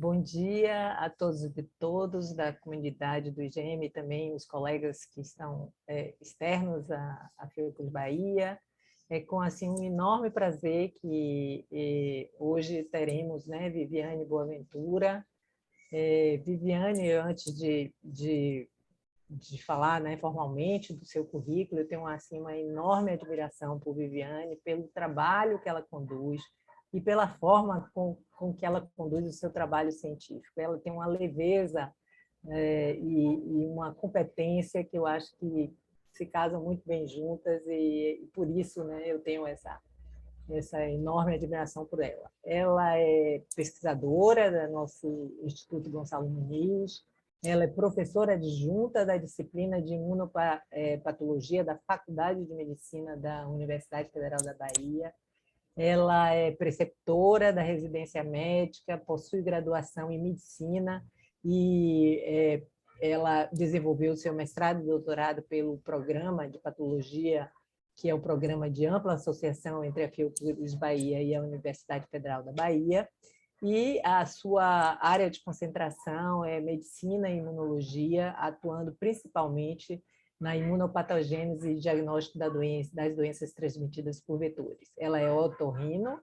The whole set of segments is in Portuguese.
Bom dia a todos e todos da comunidade do IGM e também os colegas que estão externos à Fiocruz Bahia. É com assim, um enorme prazer que hoje teremos, né, Viviane Boaventura. Viviane, antes de falar, né, formalmente do seu currículo, eu tenho assim, uma enorme admiração por Viviane, pelo trabalho que ela conduz e pela forma com que ela conduz o seu trabalho científico. Ela tem uma leveza e uma competência que eu acho que se casam muito bem juntas e por isso, né, eu tenho essa enorme admiração por ela. Ela é pesquisadora do nosso Instituto Gonçalo Muniz, ela é professora adjunta da disciplina de imunopatologia da Faculdade de Medicina da Universidade Federal da Bahia, ela é preceptora da residência médica, possui graduação em medicina e ela desenvolveu seu mestrado e doutorado pelo programa de patologia, que é o programa de ampla associação entre a Fiocruz Bahia e a Universidade Federal da Bahia, e a sua área de concentração é medicina e imunologia, atuando principalmente na imunopatogênese e diagnóstico das doenças transmitidas por vetores. Ela é otorrino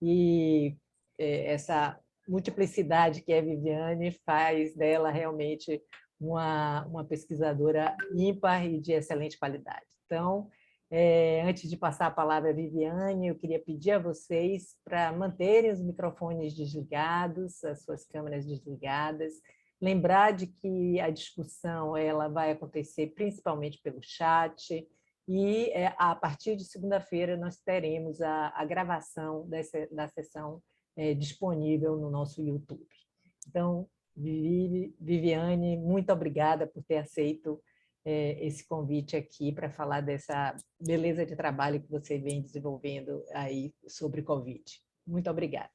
e essa multiplicidade que é Viviane faz dela realmente uma pesquisadora ímpar e de excelente qualidade. Então, antes de passar a palavra à Viviane, eu queria pedir a vocês para manterem os microfones desligados, as suas câmeras desligadas, lembrar de que a discussão ela vai acontecer principalmente pelo chat e a partir de segunda-feira nós teremos a gravação da sessão disponível no nosso YouTube. Então, Viviane, muito obrigada por ter aceito esse convite aqui para falar dessa beleza de trabalho que você vem desenvolvendo aí sobre Covid. Muito obrigada.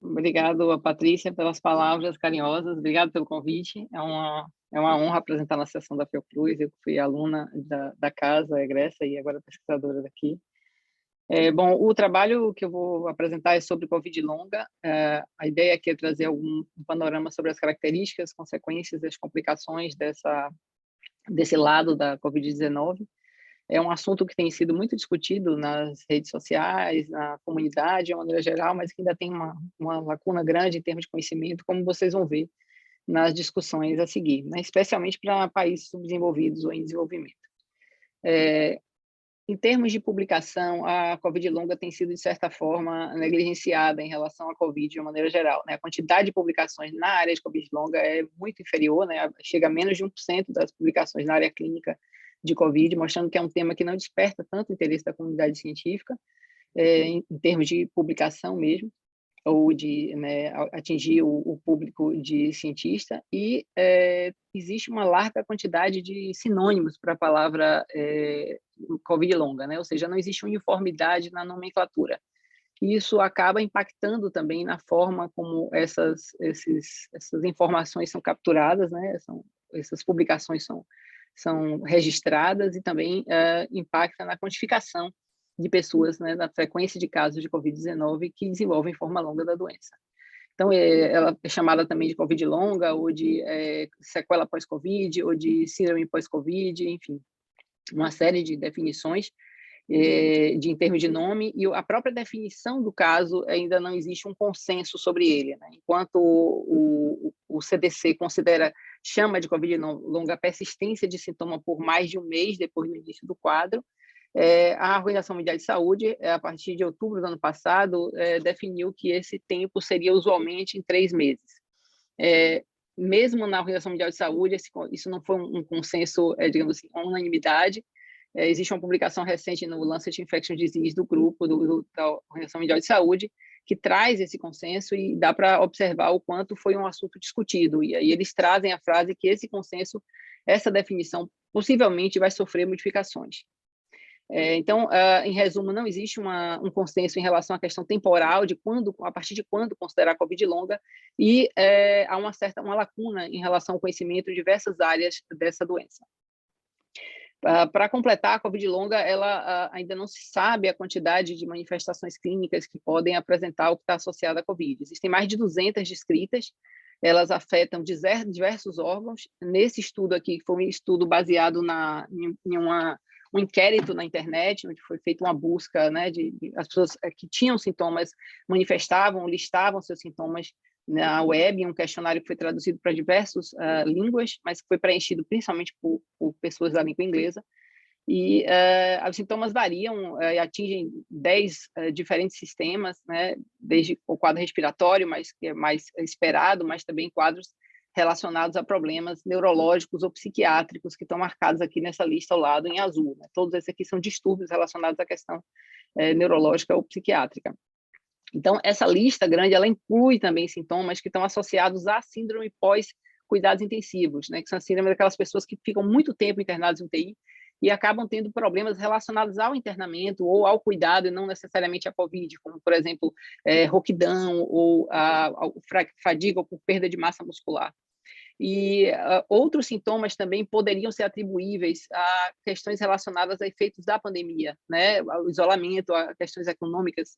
Obrigado, Patrícia, pelas palavras carinhosas. Obrigado pelo convite. É uma honra apresentar na sessão da Fiocruz. Eu fui aluna da casa, egressa, e agora pesquisadora daqui. Bom, o trabalho que eu vou apresentar é sobre Covid longa. A ideia aqui é trazer um panorama sobre as características, consequências e as complicações desse lado da Covid-19. É um assunto que tem sido muito discutido nas redes sociais, na comunidade, de uma maneira geral, mas que ainda tem uma lacuna grande em termos de conhecimento, como vocês vão ver nas discussões a seguir, né? Especialmente para países subdesenvolvidos ou em desenvolvimento. Em termos de publicação, a Covid longa tem sido, de certa forma, negligenciada em relação à Covid de uma maneira geral, né? A quantidade de publicações na área de Covid longa é muito inferior, né? Chega a menos de 1% das publicações na área clínica de Covid, mostrando que é um tema que não desperta tanto interesse da comunidade científica, em termos de publicação mesmo, ou de, né, atingir o público de cientista, e existe uma larga quantidade de sinônimos para a palavra Covid longa, né? Ou seja, não existe uniformidade na nomenclatura. E isso acaba impactando também na forma como essas informações são capturadas, né? Essas publicações são registradas e também impacta na quantificação de pessoas, né, na frequência de casos de Covid-19 que desenvolvem forma longa da doença. Então, ela é chamada também de Covid longa, ou de sequela pós-Covid, ou de síndrome pós-Covid, enfim, uma série de definições em termos de nome, e a própria definição do caso ainda não existe um consenso sobre ele, né? Enquanto o CDC chama de Covid longa a persistência de sintoma por mais de um mês depois do início do quadro, a Organização Mundial de Saúde, a partir de outubro do ano passado, definiu que esse tempo seria usualmente em 3 meses. Mesmo na Organização Mundial de Saúde, isso não foi um consenso, digamos assim, uma unanimidade. Existe uma publicação recente no Lancet Infectious Disease do grupo da Organização Mundial de Saúde que traz esse consenso e dá para observar o quanto foi um assunto discutido. E aí eles trazem a frase que esse consenso, essa definição, possivelmente vai sofrer modificações. Então, em resumo, não existe um consenso em relação à questão temporal de a partir de quando considerar a Covid longa, e há uma lacuna em relação ao conhecimento de diversas áreas dessa doença. Para completar, a Covid longa, ela ainda não se sabe a quantidade de manifestações clínicas que podem apresentar o que está associado à Covid. Existem mais de 200 descritas, elas afetam diversos órgãos. Nesse estudo aqui, que foi um estudo baseado em um inquérito na internet, onde foi feita uma busca, né, as pessoas que tinham sintomas manifestavam, listavam seus sintomas na web, um questionário que foi traduzido para diversas línguas, mas que foi preenchido principalmente por pessoas da língua inglesa. E os sintomas variam e atingem 10 diferentes sistemas, né, desde o quadro respiratório, mas que é mais esperado, mas também quadros relacionados a problemas neurológicos ou psiquiátricos, que estão marcados aqui nessa lista ao lado em azul, né? Todos esses aqui são distúrbios relacionados à questão neurológica ou psiquiátrica. Então, essa lista grande, ela inclui também sintomas que estão associados à síndrome pós-cuidados intensivos, né? Que são a síndrome daquelas pessoas que ficam muito tempo internadas em UTI e acabam tendo problemas relacionados ao internamento ou ao cuidado, e não necessariamente à Covid, como, por exemplo, rouquidão ou fadiga ou por perda de massa muscular. E outros sintomas também poderiam ser atribuíveis a questões relacionadas a efeitos da pandemia, né? O isolamento, a questões econômicas,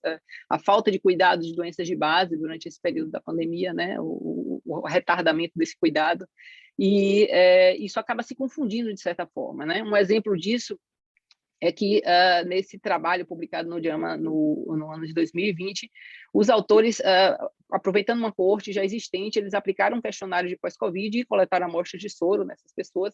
a falta de cuidados de doenças de base durante esse período da pandemia, né? O retardamento desse cuidado. E isso acaba se confundindo de certa forma, né? Um exemplo disso é que nesse trabalho publicado no JAMA no ano de 2020, os autores, aproveitando uma coorte já existente, eles aplicaram um questionário de pós-Covid e coletaram amostras de soro nessas pessoas,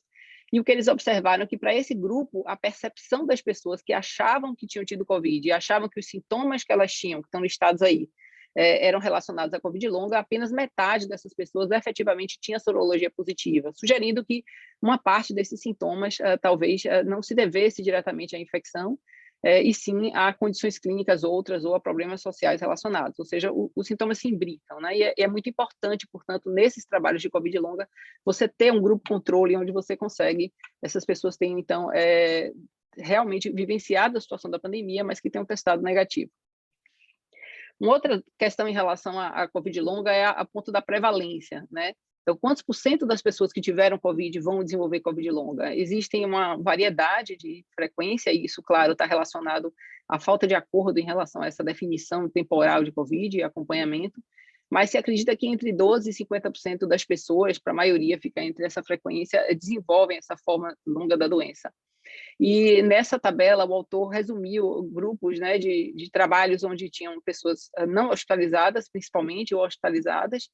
e o que eles observaram é que, para esse grupo, a percepção das pessoas que achavam que tinham tido Covid e achavam que os sintomas que elas tinham, que estão listados aí, eram relacionados à Covid longa, apenas metade dessas pessoas efetivamente tinha sorologia positiva, sugerindo que uma parte desses sintomas talvez não se devesse diretamente à infecção, e sim a condições clínicas outras ou a problemas sociais relacionados, ou seja, os sintomas se imbricam, né? E é muito importante, portanto, nesses trabalhos de Covid longa, você ter um grupo controle onde você consegue, essas pessoas tenham, então, realmente vivenciado a situação da pandemia, mas que tenham testado negativo. Uma outra questão em relação à Covid longa é a ponto da prevalência, né? Então, quantos por cento das pessoas que tiveram Covid vão desenvolver Covid longa? Existem uma variedade de frequência, e isso, claro, está relacionado à falta de acordo em relação a essa definição temporal de Covid e acompanhamento, mas se acredita que entre 12% e 50% das pessoas, para a maioria fica entre essa frequência, desenvolvem essa forma longa da doença. E nessa tabela, o autor resumiu grupos, né, de trabalhos onde tinham pessoas não hospitalizadas, principalmente, ou hospitalizadas,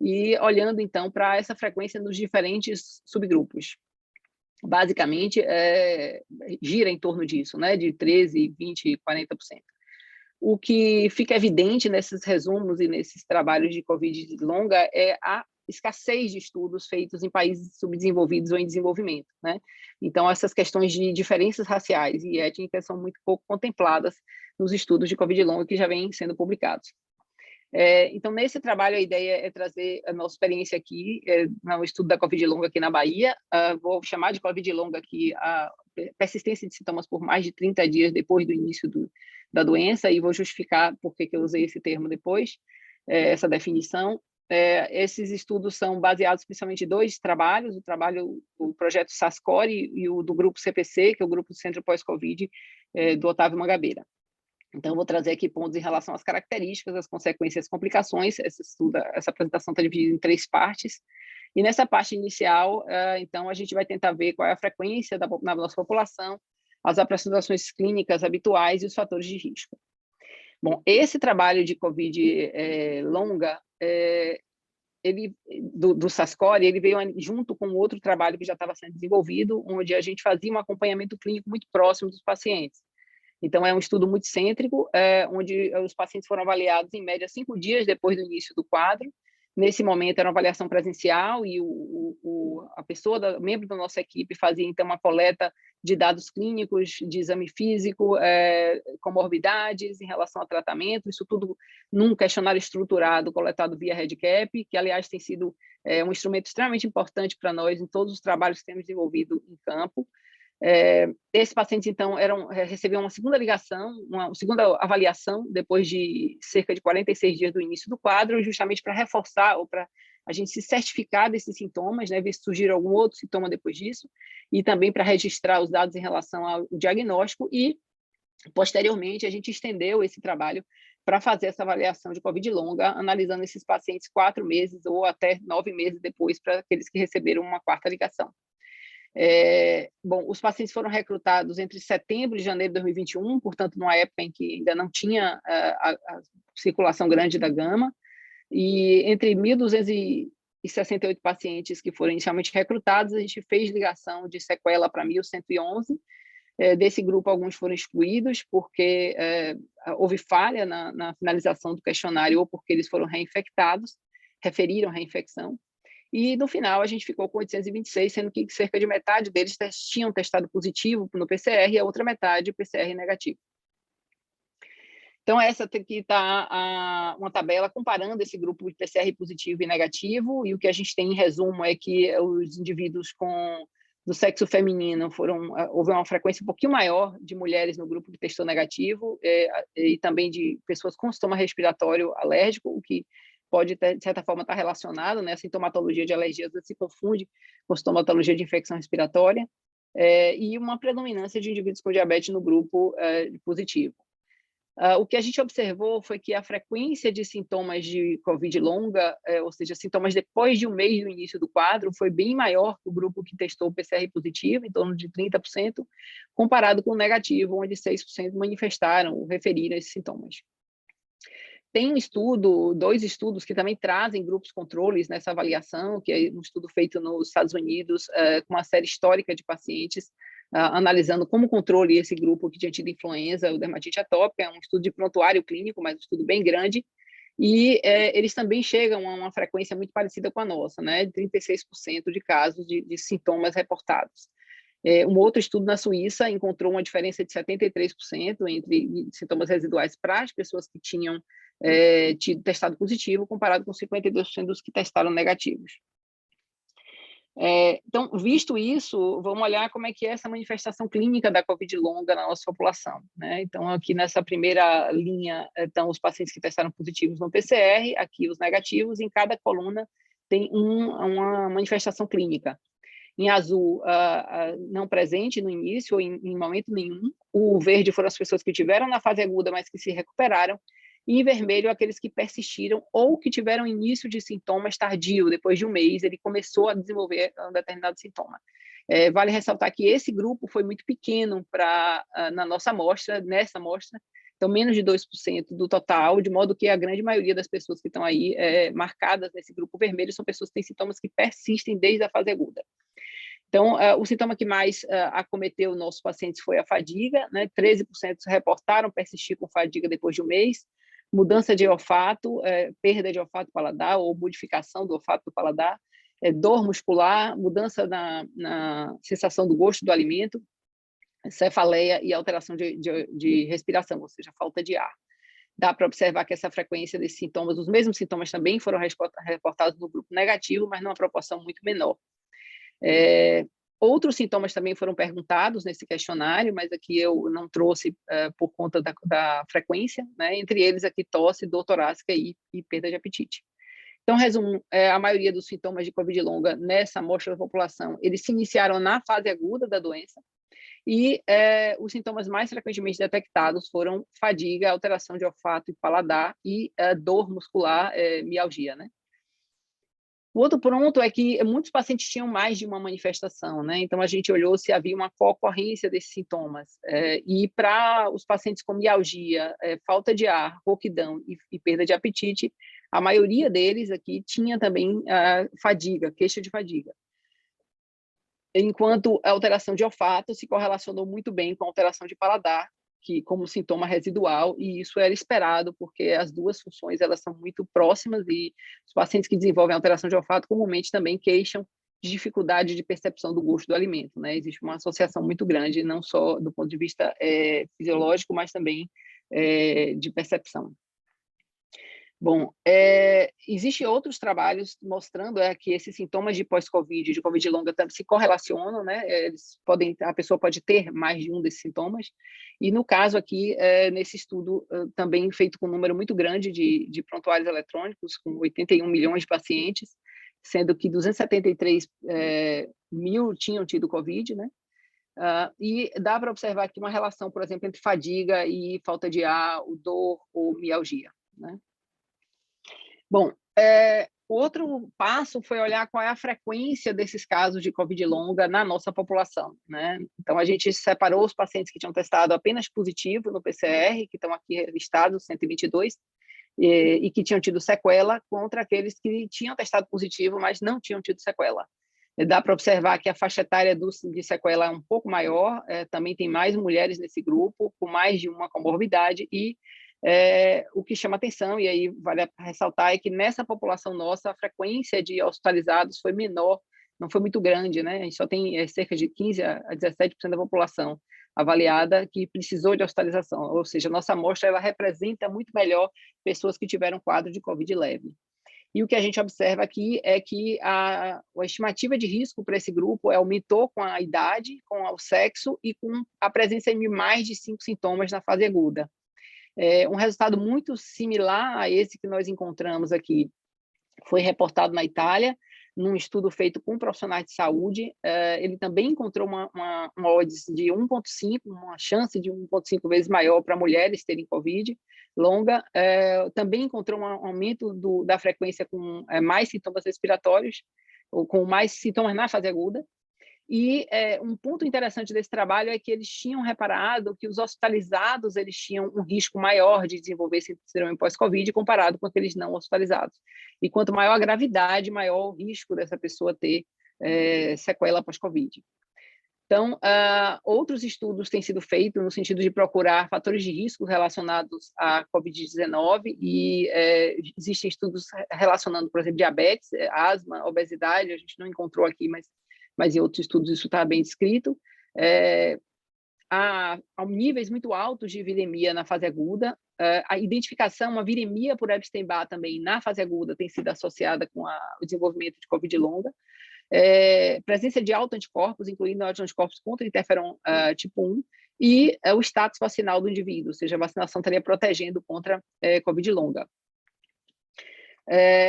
e olhando, então, para essa frequência nos diferentes subgrupos. Basicamente, gira em torno disso, né, de 13%, 20%, 40%. O que fica evidente nesses resumos e nesses trabalhos de Covid longa é a escassez de estudos feitos em países subdesenvolvidos ou em desenvolvimento, né? Então, essas questões de diferenças raciais e étnicas são muito pouco contempladas nos estudos de Covid longa que já vêm sendo publicados. Então, nesse trabalho, a ideia é trazer a nossa experiência aqui, no estudo da Covid longa aqui na Bahia. Vou chamar de Covid longa aqui a persistência de sintomas por mais de 30 dias depois do início da doença, e vou justificar por que eu usei esse termo depois, essa definição. Esses estudos são baseados principalmente em 2 trabalhos, o projeto SASCORE e o do grupo CPC, que é o Grupo Centro Pós-Covid, do Otávio Mangabeira. Então, vou trazer aqui pontos em relação às características, às consequências e as complicações. Essa apresentação está dividida em 3 partes. E nessa parte inicial, então, a gente vai tentar ver qual é a frequência na nossa população, as apresentações clínicas habituais e os fatores de risco. Bom, esse trabalho de Covid longa, do SASCORE, ele veio junto com outro trabalho que já estava sendo desenvolvido, onde a gente fazia um acompanhamento clínico muito próximo dos pacientes. Então, é um estudo muito cêntrico, onde os pacientes foram avaliados, em média, 5 dias depois do início do quadro. Nesse momento, era uma avaliação presencial e a pessoa, membro da nossa equipe, fazia, então, uma coleta de dados clínicos, de exame físico, comorbidades em relação ao tratamento, isso tudo num questionário estruturado, coletado via REDCap, que, aliás, tem sido um instrumento extremamente importante para nós em todos os trabalhos que temos desenvolvido em campo. Esses pacientes, então, recebiam uma segunda ligação, uma segunda avaliação, depois de cerca de 46 dias do início do quadro, justamente para reforçar ou para a gente se certificar desses sintomas, né, ver se surgiram algum outro sintoma depois disso, e também para registrar os dados em relação ao diagnóstico, e posteriormente a gente estendeu esse trabalho para fazer essa avaliação de Covid longa, analisando esses pacientes 4 meses ou até 9 meses depois, para aqueles que receberam uma quarta ligação. Bom, os pacientes foram recrutados entre setembro e janeiro de 2021, portanto, numa época em que ainda não tinha a circulação grande da gama, e entre 1.268 pacientes que foram inicialmente recrutados, a gente fez ligação de sequela para 1.111. Desse grupo, alguns foram excluídos porque houve falha na finalização do questionário ou porque eles foram reinfectados, referiram reinfecção. E, no final, a gente ficou com 826, sendo que cerca de metade deles tinham testado positivo no PCR e a outra metade PCR negativo. Então, essa aqui está uma tabela comparando esse grupo de PCR positivo e negativo, e o que a gente tem em resumo é que os indivíduos do sexo feminino houve uma frequência um pouquinho maior de mulheres no grupo que testou negativo, e também de pessoas com sintoma respiratório alérgico, o que pode, de certa forma, estar relacionado, né? A sintomatologia de alergia às vezes se confunde com sintomatologia de infecção respiratória, e uma predominância de indivíduos com diabetes no grupo positivo. O que a gente observou foi que a frequência de sintomas de Covid longa, ou seja, sintomas depois de um mês do início do quadro, foi bem maior que o grupo que testou o PCR positivo, em torno de 30%, comparado com o negativo, onde 6% manifestaram ou referiram esses sintomas. Tem dois estudos que também trazem grupos controles nessa avaliação, que é um estudo feito nos Estados Unidos, com uma série histórica de pacientes, analisando como controle esse grupo que tinha tido influenza ou dermatite atópica. É um estudo de prontuário clínico, mas um estudo bem grande, e eles também chegam a uma frequência muito parecida com a nossa, né, de 36% de casos de sintomas reportados. Um outro estudo na Suíça encontrou uma diferença de 73% entre sintomas residuais para as pessoas que tinham tido testado positivo, comparado com 52% dos que testaram negativos. Então, visto isso, vamos olhar como é que é essa manifestação clínica da Covid longa na nossa população, né? Então, aqui nessa primeira linha estão os pacientes que testaram positivos no PCR, aqui os negativos, em cada coluna tem uma manifestação clínica. Em azul, não presente no início ou em momento nenhum. O verde foram as pessoas que tiveram na fase aguda, mas que se recuperaram. E em vermelho, aqueles que persistiram ou que tiveram início de sintomas tardio. Depois de um mês, ele começou a desenvolver um determinado sintoma. Vale ressaltar que esse grupo foi muito pequeno na nossa amostra, nessa amostra, então menos de 2% do total, de modo que a grande maioria das pessoas que estão aí marcadas nesse grupo vermelho são pessoas que têm sintomas que persistem desde a fase aguda. Então, o sintoma que mais acometeu nossos pacientes foi a fadiga, né? 13% reportaram persistir com fadiga depois de um mês, mudança de olfato, perda de olfato paladar ou modificação do olfato do paladar, dor muscular, mudança na sensação do gosto do alimento, cefaleia e alteração de respiração, ou seja, falta de ar. Dá para observar que essa frequência desses sintomas, os mesmos sintomas também foram reportados no grupo negativo, mas numa proporção muito menor. Outros sintomas também foram perguntados nesse questionário, mas aqui eu não trouxe por conta da frequência, né? Entre eles aqui tosse, dor torácica e perda de apetite. Então, resumo, a maioria dos sintomas de Covid longa nessa amostra da população, eles se iniciaram na fase aguda da doença, e os sintomas mais frequentemente detectados foram fadiga, alteração de olfato e paladar e dor muscular, mialgia, né? O outro ponto é que muitos pacientes tinham mais de uma manifestação, né? Então, a gente olhou se havia uma co-ocorrência desses sintomas. E para os pacientes com mialgia, falta de ar, rouquidão e perda de apetite, a maioria deles aqui tinha também fadiga, queixa de fadiga. Enquanto a alteração de olfato se correlacionou muito bem com a alteração de paladar, que como sintoma residual, e isso era esperado, porque as duas funções elas são muito próximas, e os pacientes que desenvolvem alteração de olfato comumente também queixam de dificuldade de percepção do gosto do alimento, né? Existe uma associação muito grande, não só do ponto de vista fisiológico, mas também de percepção. Bom, existem outros trabalhos mostrando que esses sintomas de pós-Covid, de Covid longa, também se correlacionam, né? A pessoa pode ter mais de um desses sintomas. E no caso aqui, nesse estudo também feito com um número muito grande de prontuários eletrônicos, com 81 milhões de pacientes, sendo que 273 mil tinham tido Covid, né? E dá para observar aqui uma relação, por exemplo, entre fadiga e falta de ar, o dor ou mialgia, né? Bom, outro passo foi olhar qual é a frequência desses casos de Covid longa na nossa população, né? Então, a gente separou os pacientes que tinham testado apenas positivo no PCR, que estão aqui listados, 122, e que tinham tido sequela, contra aqueles que tinham testado positivo, mas não tinham tido sequela. Dá para observar que a faixa etária de sequela é um pouco maior, também tem mais mulheres nesse grupo, com mais de uma comorbidade, e o que chama atenção, e aí vale ressaltar, é que nessa população nossa, a frequência de hospitalizados foi menor, não foi muito grande, né? A gente só tem cerca de 15% a 17% da população avaliada que precisou de hospitalização, ou seja, a nossa amostra ela representa muito melhor pessoas que tiveram quadro de Covid leve. E o que a gente observa aqui é que a estimativa de risco para esse grupo aumentou com a idade, com o sexo e com a presença de mais de 5 sintomas na fase aguda. Um resultado muito similar a esse que nós encontramos aqui foi reportado na Itália, num estudo feito com profissionais de saúde. Ele também encontrou uma odds de 1,5, uma chance de 1,5 vezes maior para mulheres terem Covid longa. Também encontrou um aumento da frequência com mais sintomas respiratórios, ou com mais sintomas na fase aguda. E um ponto interessante desse trabalho é que eles tinham reparado que os hospitalizados eles tinham um risco maior de desenvolver síndrome pós-Covid comparado com aqueles não hospitalizados. E quanto maior a gravidade, maior o risco dessa pessoa ter sequela pós-Covid. Então, outros estudos têm sido feitos no sentido de procurar fatores de risco relacionados à Covid-19 e existem estudos relacionando, por exemplo, diabetes, asma, obesidade, a gente não encontrou aqui, mas em outros estudos isso está bem descrito. Há níveis muito altos de viremia na fase aguda. A identificação, uma viremia por Epstein-Barr também na fase aguda tem sido associada com o desenvolvimento de Covid longa. Presença de autoanticorpos, incluindo autoanticorpos contra interferon tipo 1, e o status vacinal do indivíduo, ou seja, a vacinação estaria protegendo contra Covid longa.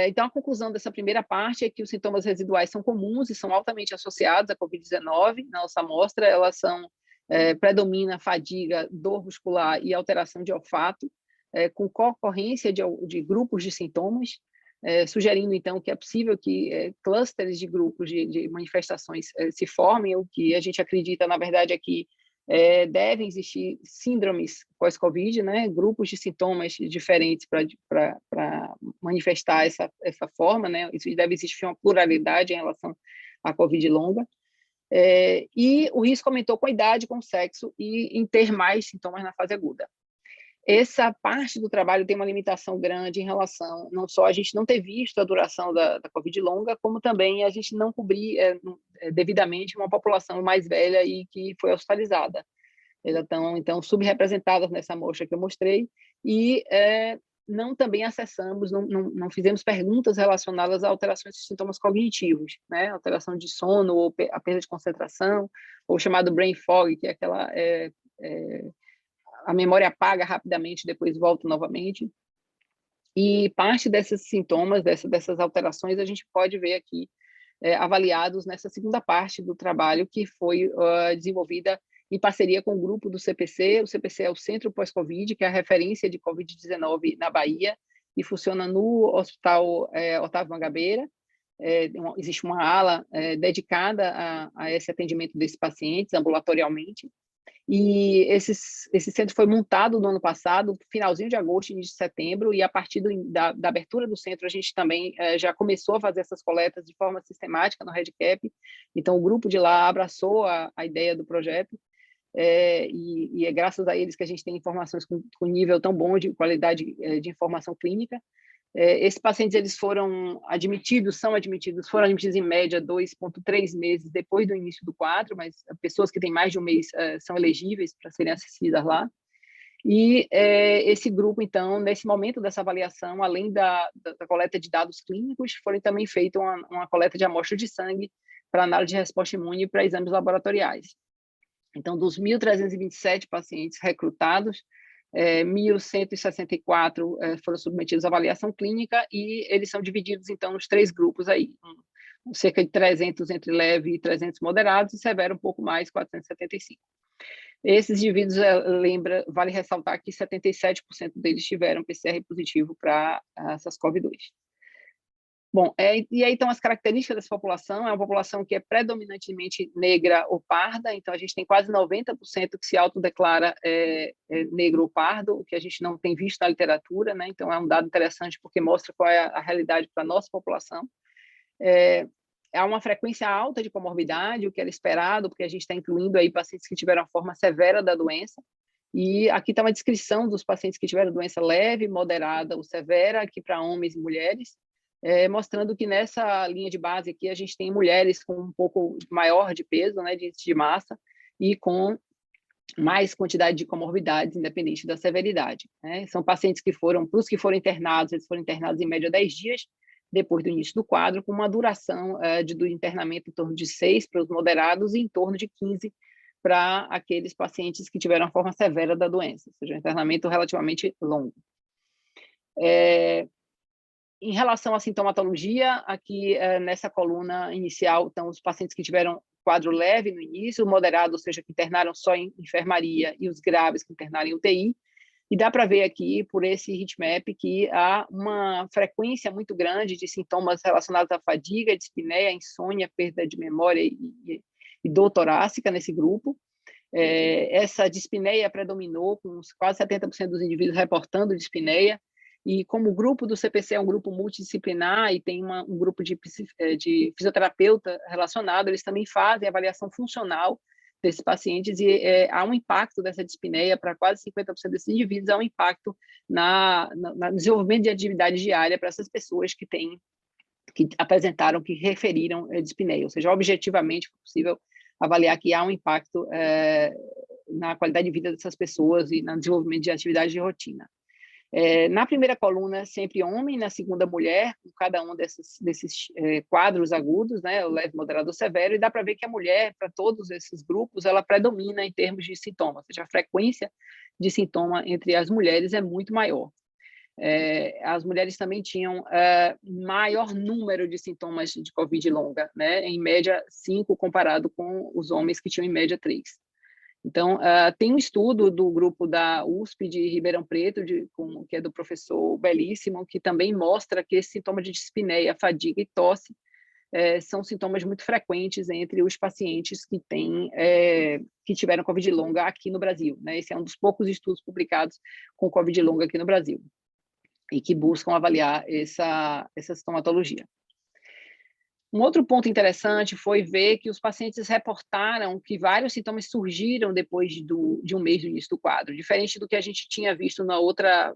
Então, a conclusão dessa primeira parte é que os sintomas residuais são comuns e são altamente associados à Covid-19. Na nossa amostra, elas predomina fadiga, dor muscular e alteração de olfato, com concorrência de grupos de sintomas, sugerindo, então, que é possível que clusters de grupos de manifestações se formem. O que a gente acredita, na verdade, é que devem existir síndromes pós-Covid, né? Grupos de sintomas diferentes para manifestar essa forma, né? Isso deve existir uma pluralidade em relação à Covid longa. E o risco aumentou com a idade, com o sexo e em ter mais sintomas na fase aguda. Essa parte do trabalho tem uma limitação grande em relação, não só a gente não ter visto a duração da Covid longa, como também a gente não cobrir devidamente uma população mais velha e que foi hospitalizada. Elas estão, então, subrepresentadas nessa amostra que eu mostrei e não também acessamos, não fizemos perguntas relacionadas a alterações de sintomas cognitivos, né? Alteração de sono ou a perda de concentração, ou chamado brain fog, que é aquela... a memória apaga rapidamente, depois volta novamente. E parte desses sintomas, dessas alterações, a gente pode ver aqui avaliados nessa segunda parte do trabalho, que foi desenvolvida em parceria com o grupo do CPC. O CPC é o Centro Pós-Covid, que é a referência de Covid-19 na Bahia, e funciona no Hospital Otávio Mangabeira. Existe uma ala dedicada a esse atendimento desses pacientes ambulatorialmente. E esse centro foi montado no ano passado, finalzinho de agosto, início de setembro, e a partir da abertura do centro, a gente também já começou a fazer essas coletas de forma sistemática no REDCap. Então, o grupo de lá abraçou a ideia do projeto, e é graças a eles que a gente tem informações com nível tão bom de qualidade de informação clínica. Esses pacientes eles foram admitidos em média 2,3 meses depois do início do quadro, mas pessoas que têm mais de um mês são elegíveis para serem assistidas lá. E esse grupo, então, nesse momento dessa avaliação, além da coleta de dados clínicos, foi também feita uma coleta de amostra de sangue para análise de resposta imune para exames laboratoriais. Então, dos 1.327 pacientes recrutados, 1.164 foram submetidos à avaliação clínica e eles são divididos, então, nos 3 grupos aí. cerca de 300 entre leve e 300 moderados, e severo um pouco mais, 475. Esses indivíduos, vale ressaltar que 77% deles tiveram PCR positivo para SARS-CoV-2. Bom, e aí então as características dessa população, é uma população que é predominantemente negra ou parda, então a gente tem quase 90% que se autodeclara negro ou pardo, o que a gente não tem visto na literatura, né? Então é um dado interessante porque mostra qual é a realidade para a nossa população. Há uma frequência alta de comorbidade, o que era esperado, porque a gente está incluindo aí pacientes que tiveram a forma severa da doença, e aqui está uma descrição dos pacientes que tiveram doença leve, moderada ou severa, aqui para homens e mulheres, mostrando que nessa linha de base aqui a gente tem mulheres com um pouco maior de peso, né, de massa, e com mais quantidade de comorbidades, independente da severidade, né? São pacientes que foram, para os que foram internados, eles foram internados em média 10 dias, depois do início do quadro, com uma duração do internamento em torno de 6 para os moderados e em torno de 15 para aqueles pacientes que tiveram a forma severa da doença, ou seja, um internamento relativamente longo. Em relação à sintomatologia, aqui nessa coluna inicial estão os pacientes que tiveram quadro leve no início, o moderado, ou seja, que internaram só em enfermaria, e os graves que internaram em UTI. E dá para ver aqui, por esse heatmap, que há uma frequência muito grande de sintomas relacionados à fadiga, dispneia, insônia, perda de memória e dor torácica nesse grupo. Essa dispneia predominou, com quase 70% dos indivíduos reportando dispneia, e como o grupo do CPC é um grupo multidisciplinar e tem um grupo de fisioterapeuta relacionado, eles também fazem avaliação funcional desses pacientes, e há um impacto dessa dispneia para quase 50% desses indivíduos, há um impacto no desenvolvimento de atividade diária para essas pessoas que apresentaram, que referiram dispneia, ou seja, objetivamente é possível avaliar que há um impacto na qualidade de vida dessas pessoas e no desenvolvimento de atividade de rotina. Na primeira coluna, sempre homem, na segunda, mulher, com cada um desses quadros agudos, né, o leve, moderado ou severo, e dá para ver que a mulher, para todos esses grupos, ela predomina em termos de sintomas, ou seja, a frequência de sintoma entre as mulheres é muito maior. As mulheres também tinham maior número de sintomas de Covid longa, né, em média 5, comparado com os homens que tinham em média 3. Então, tem um estudo do grupo da USP de Ribeirão Preto, que é do professor Belíssimo, que também mostra que esse sintoma de dispneia, fadiga e tosse são sintomas muito frequentes entre os pacientes que tiveram Covid longa aqui no Brasil, né? Esse é um dos poucos estudos publicados com Covid longa aqui no Brasil e que buscam avaliar essa sintomatologia. Um outro ponto interessante foi ver que os pacientes reportaram que vários sintomas surgiram depois de um mês do início do quadro, diferente do que a gente tinha visto na outra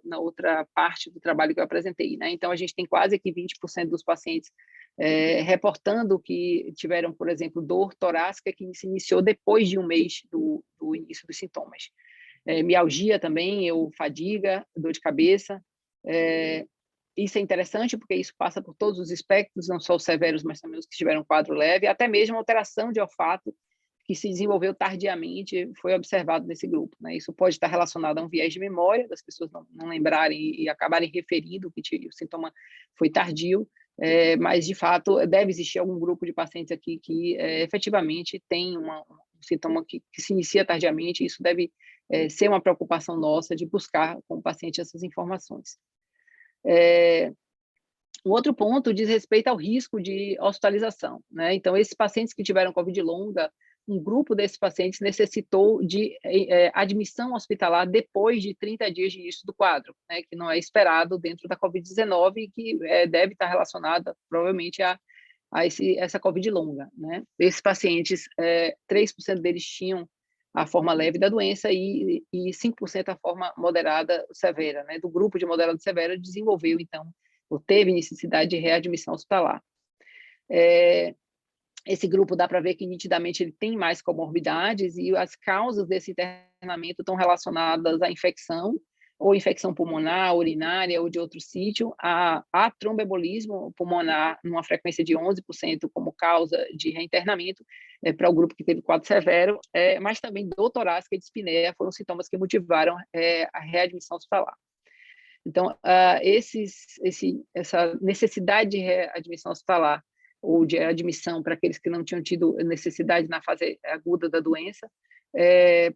parte do trabalho que eu apresentei, né? Então, a gente tem quase que 20% dos pacientes reportando que tiveram, por exemplo, dor torácica que se iniciou depois de um mês do início dos sintomas. Mialgia também, ou fadiga, dor de cabeça. Isso é interessante porque isso passa por todos os espectros, não só os severos, mas também os que tiveram quadro leve, até mesmo alteração de olfato que se desenvolveu tardiamente foi observado nesse grupo, né? Isso pode estar relacionado a um viés de memória, das pessoas não lembrarem e acabarem referindo que o sintoma foi tardio, mas, de fato, deve existir algum grupo de pacientes aqui que efetivamente tem um sintoma que se inicia tardiamente, e isso deve ser uma preocupação nossa de buscar com o paciente essas informações. Um outro ponto diz respeito ao risco de hospitalização, né? Então, esses pacientes que tiveram Covid longa, um grupo desses pacientes necessitou de admissão hospitalar depois de 30 dias de início do quadro, né? Que não é esperado dentro da Covid-19 e que deve estar relacionada, provavelmente, a essa Covid longa, né? Esses pacientes, 3% deles tinham a forma leve da doença e 5% a forma moderada severa, né? Do grupo de moderada severa desenvolveu, então, ou teve necessidade de readmissão hospitalar. Esse grupo dá para ver que nitidamente ele tem mais comorbidades e as causas desse internamento estão relacionadas à infecção, ou infecção pulmonar, urinária ou de outro sítio, a tromboembolismo pulmonar numa frequência de 11% como causa de reinternamento para o grupo que teve quadro severo, mas também dor torácica e dispneia foram sintomas que motivaram a readmissão hospitalar. Então, essa necessidade de readmissão hospitalar ou de admissão para aqueles que não tinham tido necessidade na fase aguda da doença,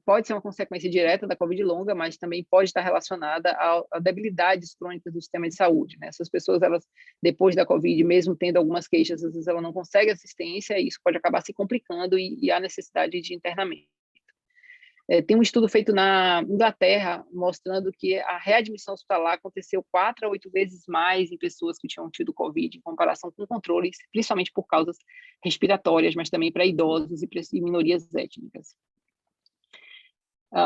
pode ser uma consequência direta da Covid longa, mas também pode estar relacionada a debilidades crônicas do sistema de saúde, né? Essas pessoas, elas, depois da Covid, mesmo tendo algumas queixas, às vezes ela não consegue assistência e isso pode acabar se complicando e há necessidade de internamento. Tem um estudo feito na Inglaterra mostrando que a readmissão hospitalar aconteceu 4 a 8 vezes mais em pessoas que tinham tido Covid em comparação com controles, principalmente por causas respiratórias, mas também para idosos e minorias étnicas.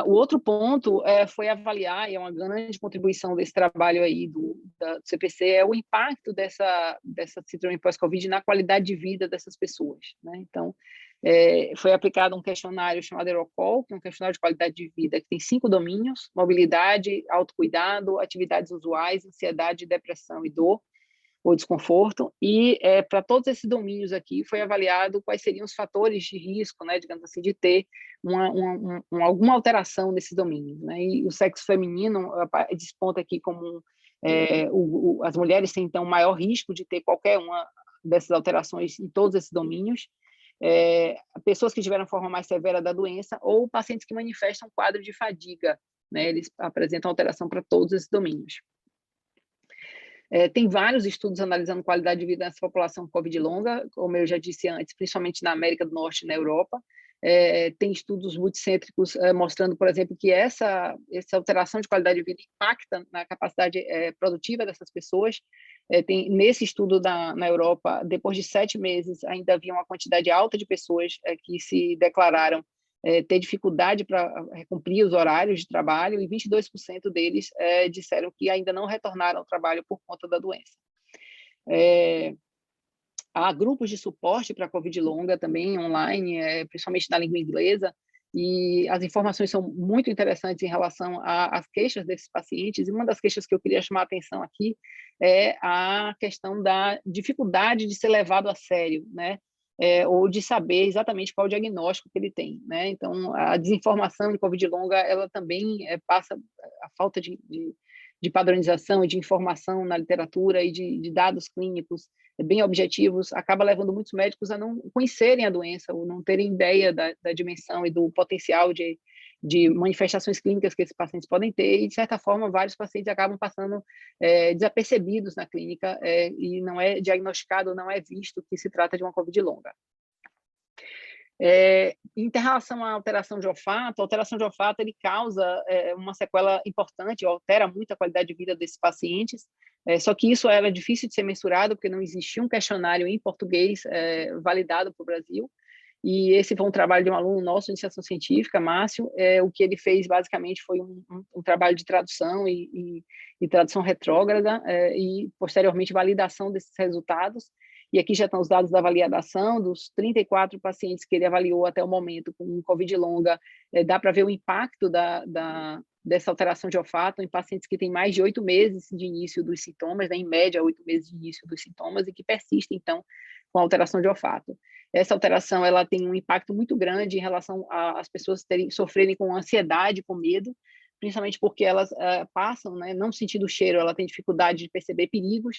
O outro ponto foi avaliar, e é uma grande contribuição desse trabalho aí do CPC, é o impacto dessa síndrome pós-Covid na qualidade de vida dessas pessoas, né? Então, foi aplicado um questionário chamado EuroQol, que é um questionário de qualidade de vida, que tem 5 domínios: mobilidade, autocuidado, atividades usuais, ansiedade, depressão e dor, ou desconforto, e para todos esses domínios aqui foi avaliado quais seriam os fatores de risco, né, digamos assim, de ter alguma alteração nesses domínios, né? E o sexo feminino desponta aqui como as mulheres têm então maior risco de ter qualquer uma dessas alterações em todos esses domínios, pessoas que tiveram forma mais severa da doença ou pacientes que manifestam quadro de fadiga, né? Eles apresentam alteração para todos esses domínios. Tem vários estudos analisando qualidade de vida nessa população Covid longa, como eu já disse antes, principalmente na América do Norte e na Europa. Tem estudos multicêntricos mostrando, por exemplo, que essa alteração de qualidade de vida impacta na capacidade produtiva dessas pessoas. Nesse estudo na Europa, depois de 7 meses, ainda havia uma quantidade alta de pessoas que se declararam ter dificuldade para cumprir os horários de trabalho, e 22% deles disseram que ainda não retornaram ao trabalho por conta da doença. Há grupos de suporte para a Covid longa também online, principalmente na língua inglesa, e as informações são muito interessantes em relação às queixas desses pacientes, e uma das queixas que eu queria chamar a atenção aqui é a questão da dificuldade de ser levado a sério, né? Ou de saber exatamente qual o diagnóstico que ele tem, né? Então, a desinformação em Covid longa, ela também passa a falta de padronização e de informação na literatura e de dados clínicos bem objetivos, acaba levando muitos médicos a não conhecerem a doença ou não terem ideia da dimensão e do potencial de manifestações clínicas que esses pacientes podem ter, e, de certa forma, vários pacientes acabam passando desapercebidos na clínica e não é diagnosticado, não é visto que se trata de uma Covid longa. Em relação à alteração de olfato, a alteração de olfato ele causa uma sequela importante, altera muito a qualidade de vida desses pacientes, só que isso era difícil de ser mensurado, porque não existia um questionário em português validado para o Brasil. E esse foi um trabalho de um aluno nosso de iniciação científica, Márcio. O que ele fez basicamente foi um trabalho de tradução e tradução retrógrada e posteriormente validação desses resultados. E aqui já estão os dados da validação dos 34 pacientes que ele avaliou até o momento com Covid longa. Dá para ver o impacto dessa alteração de olfato em pacientes que têm mais de 8 meses de início dos sintomas, né, em média 8 meses de início dos sintomas, e que persistem então com a alteração de olfato. Essa alteração ela tem um impacto muito grande em relação às pessoas sofrerem com ansiedade, com medo, principalmente porque elas passam, né, não sentindo o cheiro, ela tem dificuldade de perceber perigo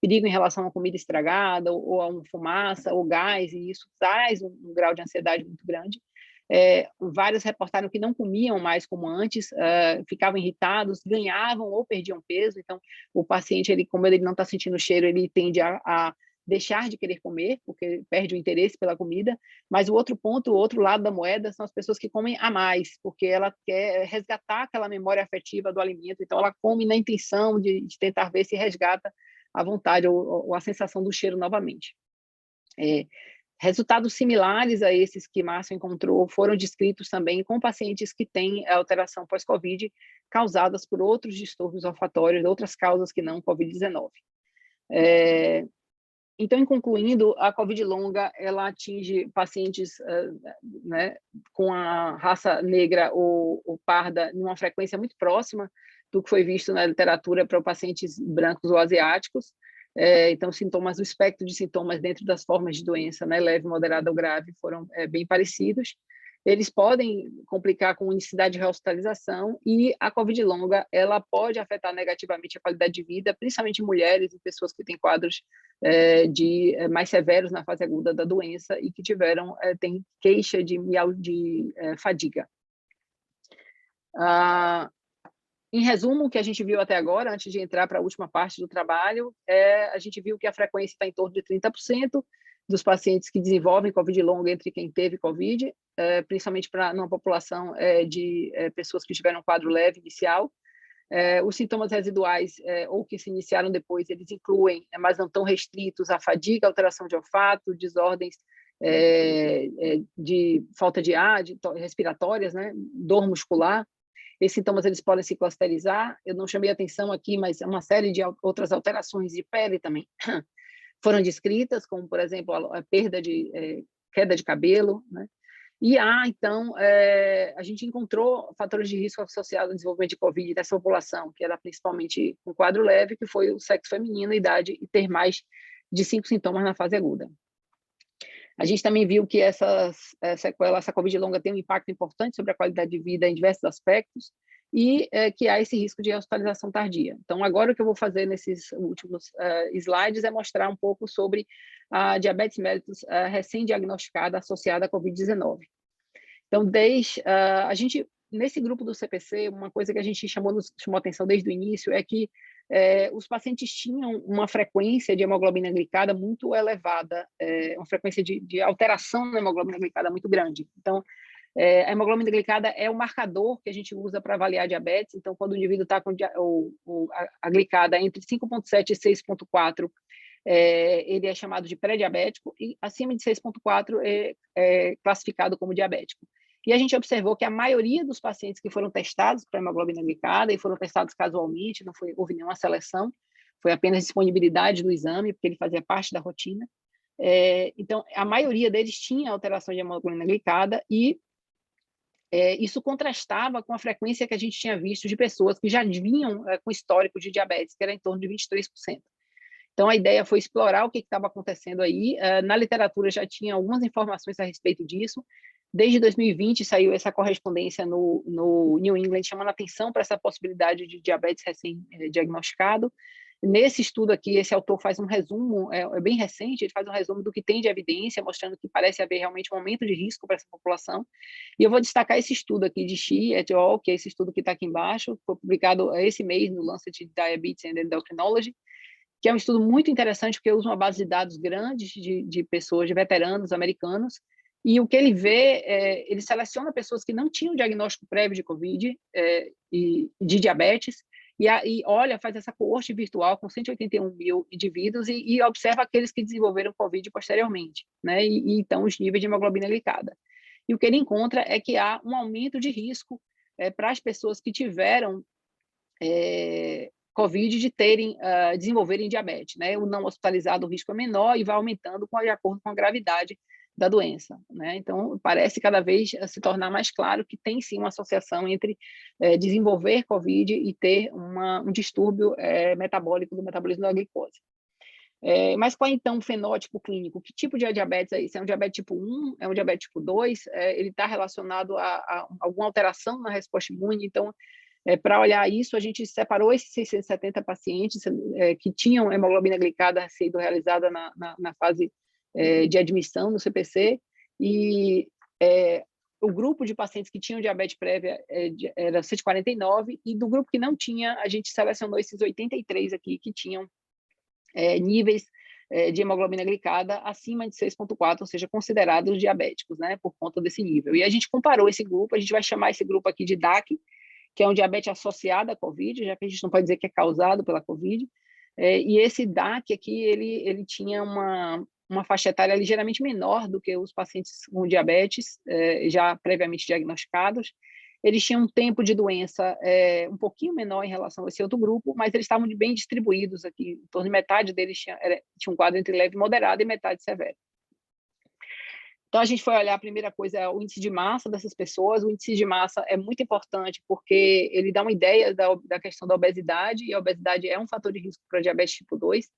em relação a comida estragada, ou a uma fumaça, ou gás, e isso traz um grau de ansiedade muito grande. Vários reportaram que não comiam mais como antes, ficavam irritados, ganhavam ou perdiam peso. Então, o paciente, como ele não está sentindo o cheiro, ele tende a deixar de querer comer, porque perde o interesse pela comida. Mas o outro ponto, o outro lado da moeda, são as pessoas que comem a mais, porque ela quer resgatar aquela memória afetiva do alimento, então ela come na intenção de tentar ver se resgata a vontade ou a sensação do cheiro novamente. Resultados similares a esses que Márcio encontrou foram descritos também com pacientes que têm alteração pós-Covid causadas por outros distúrbios olfatórios, outras causas que não Covid-19. Então, concluindo, a Covid longa ela atinge pacientes né, com a raça negra ou parda em uma frequência muito próxima do que foi visto na literatura para pacientes brancos ou asiáticos. Então, sintomas, o espectro de sintomas dentro das formas de doença, né, leve, moderada ou grave, foram bem parecidos. Eles podem complicar com unicidade de rehospitalização, e a Covid longa ela pode afetar negativamente a qualidade de vida, principalmente em mulheres e pessoas que têm quadros mais severos na fase aguda da doença e que têm queixa de fadiga. Em resumo, o que a gente viu até agora, antes de entrar para a última parte do trabalho, a gente viu que a frequência está em torno de 30% dos pacientes que desenvolvem COVID longa entre quem teve COVID, principalmente numa população de pessoas que tiveram um quadro leve inicial. Os sintomas residuais ou que se iniciaram depois, eles incluem, mas não tão restritos, a fadiga, alteração de olfato, desordens de falta de ar, respiratórias, né? Dor muscular. Esses sintomas eles podem se clusterizar. Eu não chamei atenção aqui, mas uma série de outras alterações de pele também foram descritas, como, por exemplo, a queda de cabelo, né? E então, a gente encontrou fatores de risco associados ao desenvolvimento de COVID dessa população, que era principalmente um quadro leve, que foi o sexo feminino, idade e ter mais de 5 sintomas na fase aguda. A gente também viu que essa COVID longa tem um impacto importante sobre a qualidade de vida em diversos aspectos e que há esse risco de hospitalização tardia. Então, agora o que eu vou fazer nesses últimos slides é mostrar um pouco sobre a diabetes mellitus recém-diagnosticada associada à COVID-19. Então, nesse grupo do CPC, uma coisa que a gente chamou atenção desde o início é que os pacientes tinham uma frequência de hemoglobina glicada muito elevada, uma frequência de alteração na hemoglobina glicada muito grande. Então, a hemoglobina glicada é o marcador que a gente usa para avaliar diabetes. Então, quando o indivíduo está com a glicada entre 5,7 e 6,4, ele é chamado de pré-diabético, e acima de 6,4 é classificado como diabético. E a gente observou que a maioria dos pacientes que foram testados para hemoglobina glicada, e foram testados casualmente, não houve nenhuma seleção, foi apenas disponibilidade do exame, porque ele fazia parte da rotina. Então, a maioria deles tinha alteração de hemoglobina glicada, e isso contrastava com a frequência que a gente tinha visto de pessoas que já vinham com histórico de diabetes, que era em torno de 23%. Então, a ideia foi explorar o que estava acontecendo aí. Na literatura já tinha algumas informações a respeito disso. Desde 2020 saiu essa correspondência no New England, chamando atenção para essa possibilidade de diabetes recém-diagnosticado. Nesse estudo aqui, esse autor faz um resumo, é bem recente, ele faz um resumo do que tem de evidência, mostrando que parece haver realmente um aumento de risco para essa população. E eu vou destacar esse estudo aqui de Shi et al., que é esse estudo que está aqui embaixo, foi publicado esse mês no Lancet Diabetes and Endocrinology, que é um estudo muito interessante, porque usa uma base de dados grande de pessoas, de veteranos americanos, e o que ele vê, ele seleciona pessoas que não tinham diagnóstico prévio de COVID e de diabetes, e olha, faz essa coorte virtual com 181 mil indivíduos e observa aqueles que desenvolveram COVID posteriormente, né? E então os níveis de hemoglobina glicada. E o que ele encontra é que há um aumento de risco para as pessoas que tiveram COVID de desenvolverem diabetes, né? O não hospitalizado, o risco é menor e vai aumentando de acordo com a gravidade da doença, né? Então, parece cada vez se tornar mais claro que tem sim uma associação entre desenvolver COVID e ter um distúrbio metabólico do metabolismo da glicose. Mas qual é, então, o fenótipo clínico? Que tipo de diabetes é isso? É um diabetes tipo 1? É um diabetes tipo 2? Ele está relacionado a alguma alteração na resposta imune? Então, para olhar isso, a gente separou esses 670 pacientes que tinham hemoglobina glicada sendo realizada na fase de admissão no CPC, e o grupo de pacientes que tinham diabetes prévia era 149, e do grupo que não tinha, a gente selecionou esses 83 aqui que tinham níveis de hemoglobina glicada acima de 6,4, ou seja, considerados diabéticos, né, por conta desse nível. E a gente comparou esse grupo, a gente vai chamar esse grupo aqui de DAC, que é um diabetes associado à COVID, já que a gente não pode dizer que é causado pela COVID, e esse DAC aqui, ele tinha uma faixa etária ligeiramente menor do que os pacientes com diabetes, já previamente diagnosticados. Eles tinham um tempo de doença um pouquinho menor em relação a esse outro grupo, mas eles estavam bem distribuídos aqui, em torno de metade deles tinha um quadro entre leve e moderado e metade severo. Então, a gente foi olhar, a primeira coisa é o índice de massa dessas pessoas. O índice de massa é muito importante porque ele dá uma ideia da questão da obesidade, e a obesidade é um fator de risco para diabetes tipo 2,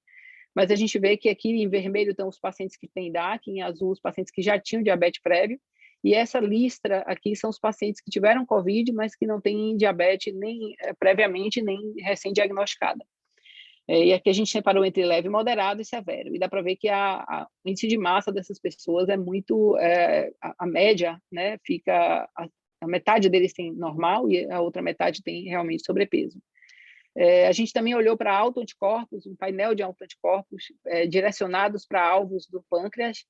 mas a gente vê que aqui em vermelho estão os pacientes que têm DAC, em azul os pacientes que já tinham diabetes prévio, e essa listra aqui são os pacientes que tiveram COVID, mas que não têm diabetes nem previamente, nem recém-diagnosticada. E aqui a gente separou entre leve, moderado e severo. E dá para ver que o índice de massa dessas pessoas é muito... a média, né, fica... A metade deles tem normal e a outra metade tem realmente sobrepeso. A gente também olhou para autoanticorpos, um painel de autoanticorpos direcionados para alvos do pâncreas.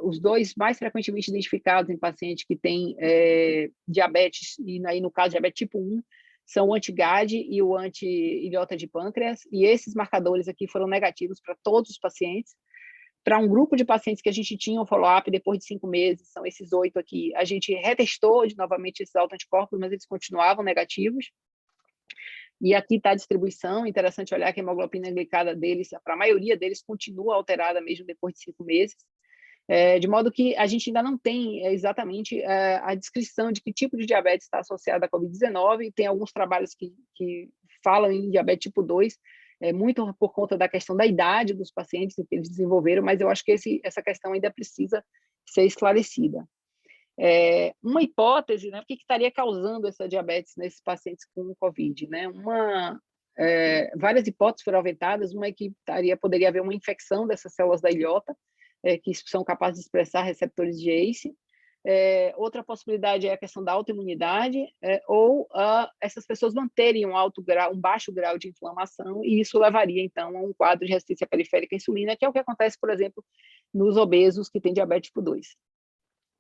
Os dois mais frequentemente identificados em pacientes que têm diabetes, e aí no caso diabetes tipo 1, são o anti-GAD e o anti-ilhota de pâncreas, e esses marcadores aqui foram negativos para todos os pacientes. Para um grupo de pacientes que a gente tinha um follow-up depois de 5 meses, são esses 8 aqui, a gente retestou novamente esses autoanticorpos, mas eles continuavam negativos. E aqui está a distribuição, interessante olhar que a hemoglobina glicada deles, para a maioria deles, continua alterada mesmo depois de 5 meses. De modo que a gente ainda não tem exatamente a descrição de que tipo de diabetes está associado à Covid-19, e tem alguns trabalhos que falam em diabetes tipo 2, muito por conta da questão da idade dos pacientes que eles desenvolveram, mas eu acho que essa questão ainda precisa ser esclarecida. Uma hipótese, né, o que estaria causando essa diabetes nesses pacientes com Covid, né? Várias hipóteses foram aventadas, uma é que poderia haver uma infecção dessas células da ilhota, que são capazes de expressar receptores de ACE. Outra possibilidade é a questão da autoimunidade, ou essas pessoas manterem um baixo grau de inflamação, e isso levaria, então, a um quadro de resistência periférica à insulina, que é o que acontece, por exemplo, nos obesos que têm diabetes tipo 2.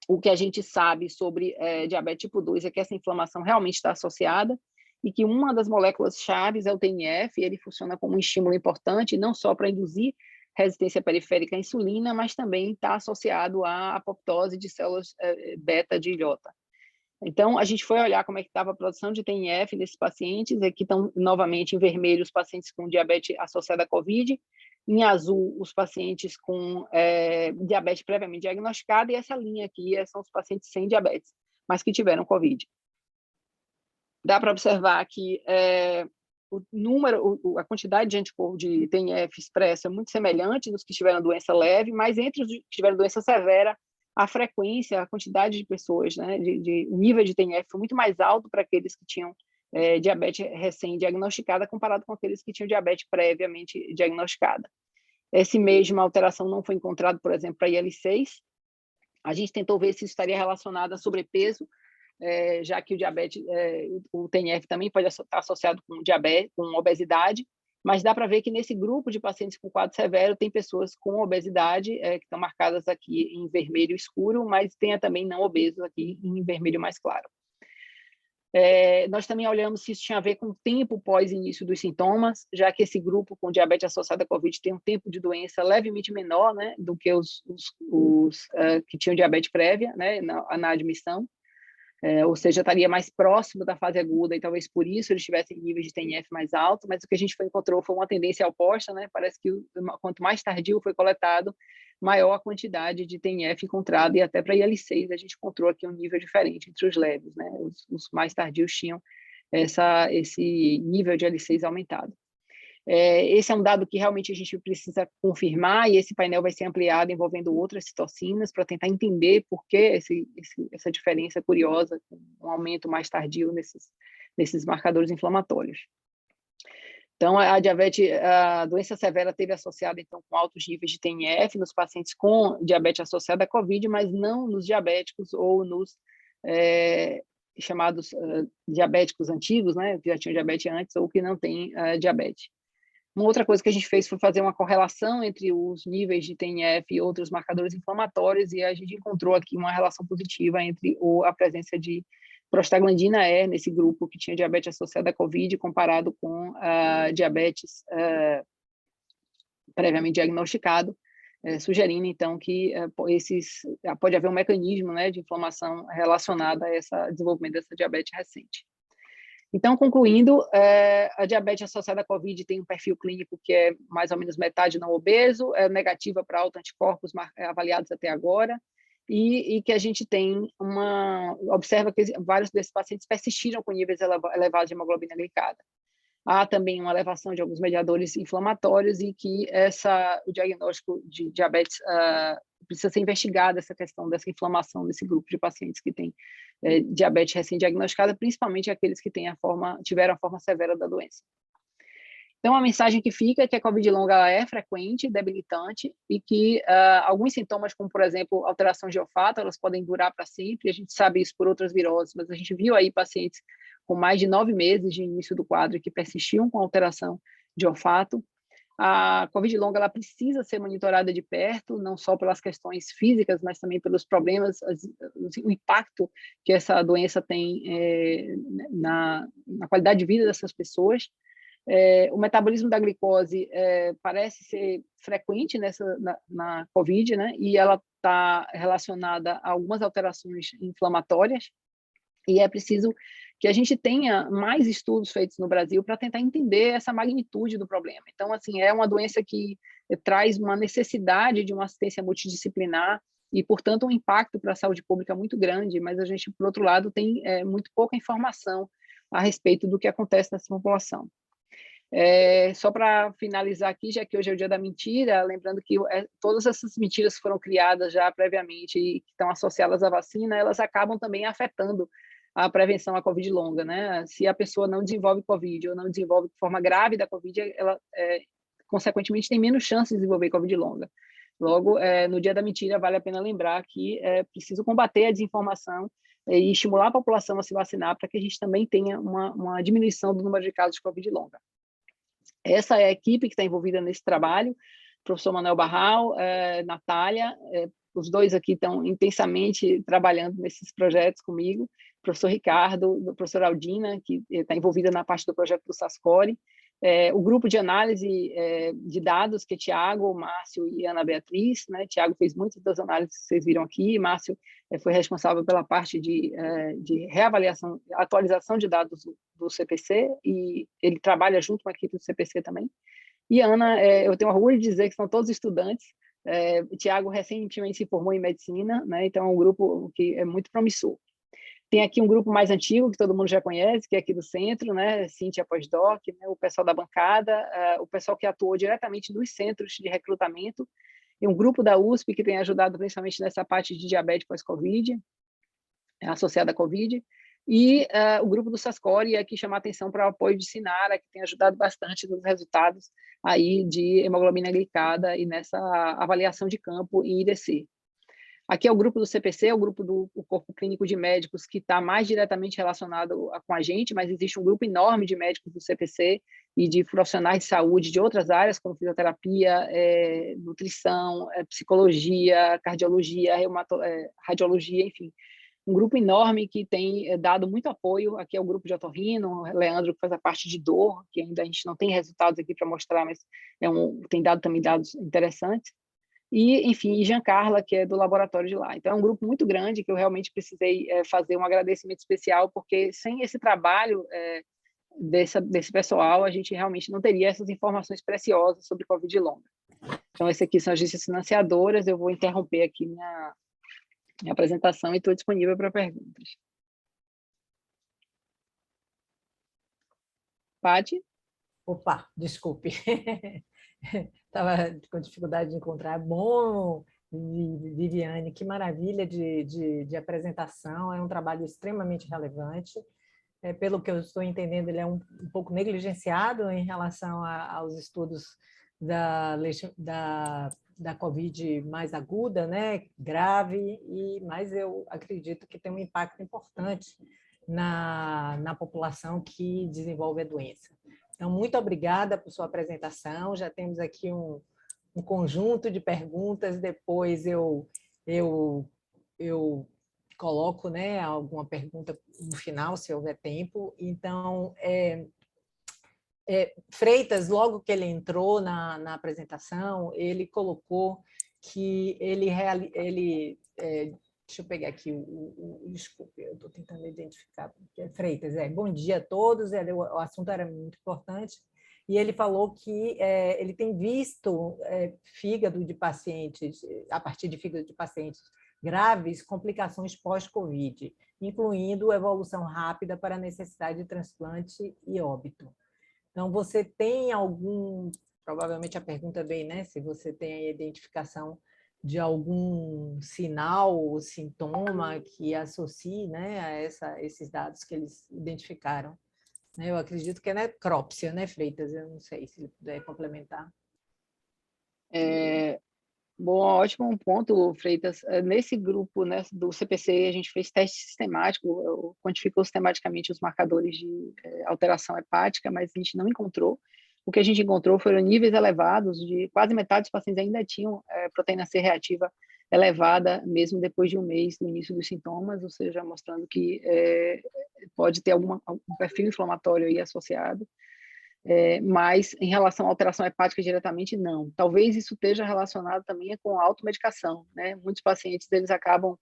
O que a gente sabe sobre diabetes tipo 2 é que essa inflamação realmente está associada, e que uma das moléculas chaves é o TNF, e ele funciona como um estímulo importante, não só para induzir resistência periférica à insulina, mas também está associado à apoptose de células beta de ilhota. Então, a gente foi olhar como é que estava a produção de TNF nesses pacientes. Aqui estão, novamente, em vermelho, os pacientes com diabetes associada à COVID, em azul, os pacientes com diabetes previamente diagnosticada, e essa linha aqui são os pacientes sem diabetes, mas que tiveram COVID. Dá para observar que a quantidade de anticorpo de TNF expresso é muito semelhante nos que tiveram doença leve, mas entre os que tiveram doença severa, a frequência, a quantidade de pessoas, né, o nível de TNF foi muito mais alto para aqueles que tinham diabetes recém-diagnosticada comparado com aqueles que tinham diabetes previamente diagnosticada. Essa mesma alteração não foi encontrada, por exemplo, para IL-6. A gente tentou ver se isso estaria relacionado a sobrepeso, já que o TNF também pode estar associado com diabetes, com obesidade, mas dá para ver que nesse grupo de pacientes com quadro severo tem pessoas com obesidade, que estão marcadas aqui em vermelho escuro, mas tem também não obesos aqui em vermelho mais claro. Nós também olhamos se isso tinha a ver com o tempo pós-início dos sintomas, já que esse grupo com diabetes associado à COVID tem um tempo de doença levemente menor, né, do que os que tinham diabetes prévia, né, na admissão. Ou seja, estaria mais próximo da fase aguda, e talvez por isso eles tivessem níveis de TNF mais alto, mas o que a gente encontrou foi uma tendência oposta, né? Parece que quanto mais tardio foi coletado, maior a quantidade de TNF encontrada, e até para IL-6 a gente encontrou aqui um nível diferente entre os leves, né? Os mais tardios tinham esse nível de IL-6 aumentado. Esse é um dado que realmente a gente precisa confirmar, e esse painel vai ser ampliado envolvendo outras citocinas para tentar entender por que essa diferença curiosa, com um aumento mais tardio nesses marcadores inflamatórios. Então, a doença severa teve associada, então, com altos níveis de TNF nos pacientes com diabetes associada à COVID, mas não nos diabéticos ou nos chamados diabéticos antigos, né, que já tinham diabetes antes ou que não têm diabetes. Uma outra coisa que a gente fez foi fazer uma correlação entre os níveis de TNF e outros marcadores inflamatórios, e a gente encontrou aqui uma relação positiva entre a presença de prostaglandina E nesse grupo que tinha diabetes associado à COVID, comparado com diabetes previamente diagnosticado, sugerindo, então, que pode haver um mecanismo, né, de inflamação relacionado a esse desenvolvimento dessa diabetes recente. Então, concluindo, a diabetes associada à COVID tem um perfil clínico que é mais ou menos metade não obeso, negativa para autoanticorpos avaliados até agora, e que a gente observa que vários desses pacientes persistiram com níveis elevados de hemoglobina glicada. Há também uma elevação de alguns mediadores inflamatórios, e que o diagnóstico de diabetes precisa ser investigada, essa questão dessa inflamação nesse grupo de pacientes que tem diabetes recém-diagnosticada, principalmente aqueles que tiveram a forma severa da doença. Então, a mensagem que fica é que a Covid longa ela é frequente, debilitante, e que alguns sintomas, como, por exemplo, alteração de olfato, elas podem durar para sempre. A gente sabe isso por outras viroses, mas a gente viu aí pacientes com mais de 9 meses de início do quadro que persistiam com alteração de olfato. A Covid longa ela precisa ser monitorada de perto, não só pelas questões físicas, mas também pelos problemas, o impacto que essa doença tem na qualidade de vida dessas pessoas. O metabolismo da glicose parece ser frequente na COVID, né? E ela está relacionada a algumas alterações inflamatórias, e é preciso que a gente tenha mais estudos feitos no Brasil para tentar entender essa magnitude do problema. Então, assim, é uma doença que traz uma necessidade de uma assistência multidisciplinar e, portanto, um impacto para a saúde pública muito grande, mas a gente, por outro lado, tem muito pouca informação a respeito do que acontece nessa população. Só para finalizar aqui, já que hoje é o dia da mentira, lembrando que todas essas mentiras que foram criadas já previamente e que estão associadas à vacina, elas acabam também afetando a prevenção à Covid longa, né? Se a pessoa não desenvolve Covid ou não desenvolve de forma grave da Covid, ela, consequentemente, tem menos chance de desenvolver Covid longa. Logo, no dia da mentira, vale a pena lembrar que é preciso combater a desinformação e estimular a população a se vacinar para que a gente também tenha uma diminuição do número de casos de Covid longa. Essa é a equipe que está envolvida nesse trabalho, professor Manuel Barral, Natália, os dois aqui estão intensamente trabalhando nesses projetos comigo, professor Ricardo, professora Aldina, que está envolvida na parte do projeto do SASCORE, o grupo de análise de dados, que é Tiago, Márcio e Ana Beatriz, né? Tiago fez muitas das análises que vocês viram aqui, Márcio foi responsável pela parte de reavaliação, atualização de dados do CPC, e ele trabalha junto com a equipe do CPC também. E Ana, eu tenho orgulho de dizer que são todos estudantes. Tiago recentemente se formou em medicina, né? Então é um grupo que é muito promissor. Tem aqui um grupo mais antigo, que todo mundo já conhece, que é aqui do centro, né? Cíntia Pós-Doc, né? O pessoal da bancada, o pessoal que atuou diretamente nos centros de recrutamento, e um grupo da USP que tem ajudado principalmente nessa parte de diabetes pós-Covid, associada à Covid, e o grupo do SASCORE, que chama a atenção para o apoio de Sinara, que tem ajudado bastante nos resultados aí de hemoglobina glicada e nessa avaliação de campo em IDC. Aqui é o grupo do CPC, é o grupo do Corpo Clínico de Médicos, que está mais diretamente relacionado com a gente, mas existe um grupo enorme de médicos do CPC e de profissionais de saúde de outras áreas, como fisioterapia, nutrição, psicologia, cardiologia, radiologia, enfim. Um grupo enorme que tem dado muito apoio. Aqui é o grupo de otorrino, Leandro, que faz a parte de dor, que ainda a gente não tem resultados aqui para mostrar, mas tem dado também dados interessantes. E, enfim, Jean Carla, que é do laboratório de lá. Então, é um grupo muito grande que eu realmente precisei fazer um agradecimento especial, porque sem esse trabalho desse pessoal, a gente realmente não teria essas informações preciosas sobre Covid longa. Então, essas aqui são as agências financiadoras. Eu vou interromper aqui minha apresentação e estou disponível para perguntas. Pati? Opa, desculpe. Estava com dificuldade de encontrar. Bom, Viviane, que maravilha de apresentação. É um trabalho extremamente relevante. Pelo que eu estou entendendo, ele é um pouco negligenciado em relação aos estudos da Covid mais aguda, né? Grave, mas eu acredito que tem um impacto importante na população que desenvolve a doença. Então, muito obrigada por sua apresentação. Já temos aqui um conjunto de perguntas. Depois eu coloco, né, alguma pergunta no final, se houver tempo. Então, Freitas, logo que ele entrou na apresentação, ele colocou que deixa eu pegar aqui desculpe, eu estou tentando identificar. Freitas, bom dia a todos, o assunto era muito importante, e ele falou que ele tem visto fígado de pacientes, a partir de fígado de pacientes graves, complicações pós-Covid, incluindo evolução rápida para a necessidade de transplante e óbito. Então, você tem provavelmente a pergunta vem, né, se você tem a identificação de algum sinal ou sintoma que associe, né, a esses dados que eles identificaram Eu acredito que é necrópsia, né, Freitas? Eu não sei se ele puder complementar. Bom, ótimo ponto, Freitas. Nesse grupo, né, do CPC, a gente fez teste sistemático, quantificou sistematicamente os marcadores de alteração hepática, mas a gente não encontrou. O que a gente encontrou foram níveis elevados, de quase metade dos pacientes ainda tinham proteína C reativa elevada, mesmo depois de um mês do início dos sintomas, ou seja, mostrando que pode ter algum perfil inflamatório aí associado. Mas em relação à alteração hepática diretamente, não. Talvez isso esteja relacionado também com a automedicação, né? Muitos pacientes, eles acabam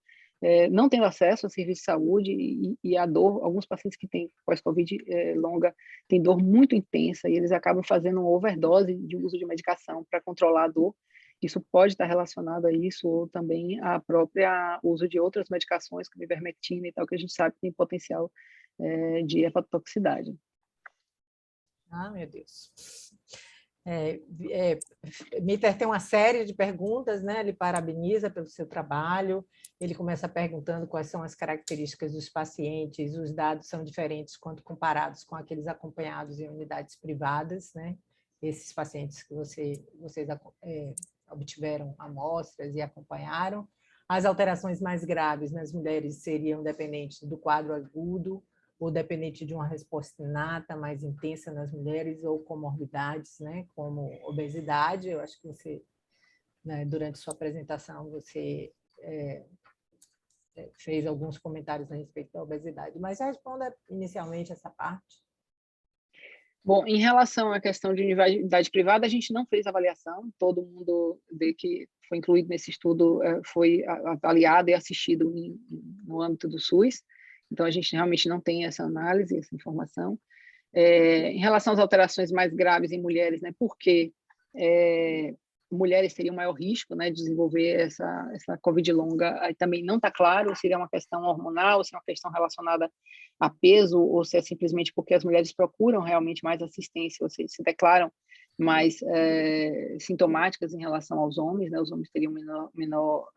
não tendo acesso a serviço de saúde e a dor, alguns pacientes que têm pós-Covid longa, têm dor muito intensa e eles acabam fazendo uma overdose de uso de medicação para controlar a dor. Isso pode estar relacionado a isso ou também a própria uso de outras medicações, como ivermectina e tal, que a gente sabe que tem potencial de hepatotoxicidade. Ah, meu Deus. Mitter tem uma série de perguntas, né? Ele parabeniza pelo seu trabalho. Ele começa perguntando quais são as características dos pacientes. Os dados são diferentes quando comparados com aqueles acompanhados em unidades privadas, né? Esses pacientes que vocês obtiveram amostras e acompanharam. As alterações mais graves nas mulheres seriam dependentes do quadro agudo, ou dependente de uma resposta inata mais intensa nas mulheres, ou comorbidades, né, como obesidade. Eu acho que você, né, durante sua apresentação, você fez alguns comentários a respeito da obesidade, mas responda inicialmente essa parte. Bom, em relação à questão de unidade privada, a gente não fez avaliação, todo mundo que foi incluído nesse estudo foi avaliado e assistido no âmbito do SUS, então a gente realmente não tem essa análise, essa informação. Em relação às alterações mais graves em mulheres, né, porque mulheres teriam maior risco, né, de desenvolver essa COVID longa, aí também não está claro se é uma questão hormonal, se é uma questão relacionada a peso, ou se é simplesmente porque as mulheres procuram realmente mais assistência, ou se declaram mais sintomáticas em relação aos homens, né, os homens teriam menor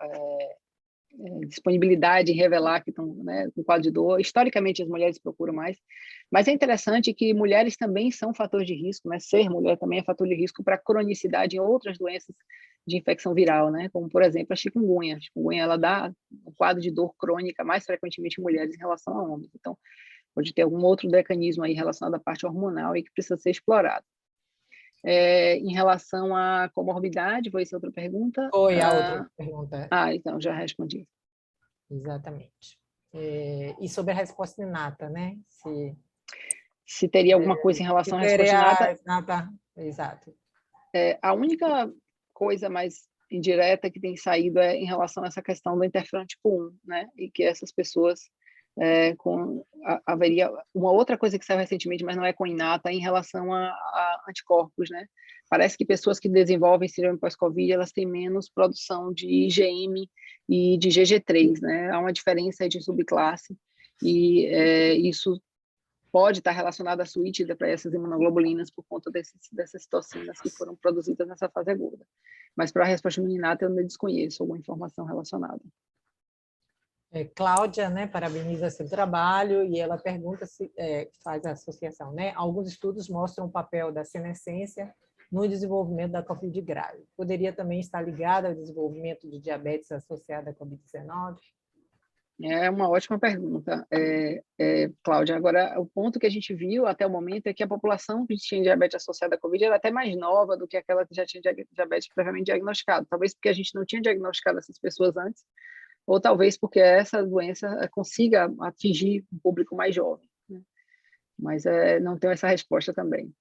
disponibilidade em revelar que estão, né, com quadro de dor. Historicamente, as mulheres procuram mais, mas é interessante que mulheres também são fator de risco, né? Ser mulher também é fator de risco para cronicidade em outras doenças de infecção viral, né? Como, por exemplo, a chikungunya. A chikungunya, ela dá um quadro de dor crônica mais frequentemente em mulheres em relação a homens. Então, pode ter algum outro mecanismo aí relacionado à parte hormonal e que precisa ser explorado. Em relação à comorbidade, foi essa outra pergunta? Foi a outra pergunta. Então, já respondi. Exatamente. E sobre a resposta inata, né? Se teria alguma coisa em relação à resposta inata. Exato. A única coisa mais indireta que tem saído é em relação a essa questão do interferon tipo 1, né? E que essas pessoas haveria uma outra coisa que saiu recentemente, mas não é com inata, em relação a anticorpos, né? Parece que pessoas que desenvolvem síndrome pós-Covid, elas têm menos produção de IgM e de GG3, né? Há uma diferença de subclasse e isso pode estar relacionado à suíte para essas imunoglobulinas por conta dessas citocinas que foram produzidas nessa fase aguda. Mas para a resposta inata eu não desconheço alguma informação relacionada. Cláudia, né, parabeniza seu trabalho e ela pergunta se faz a associação, né? Alguns estudos mostram o papel da senescência no desenvolvimento da COVID grave. Poderia também estar ligada ao desenvolvimento de diabetes associada à COVID-19? É uma ótima pergunta, Cláudia. Agora, o ponto que a gente viu até o momento é que a população que tinha diabetes associada à COVID era até mais nova do que aquela que já tinha diabetes previamente diagnosticado. Talvez porque a gente não tinha diagnosticado essas pessoas antes, ou talvez porque essa doença consiga atingir um público mais jovem, né? Mas não tenho essa resposta também.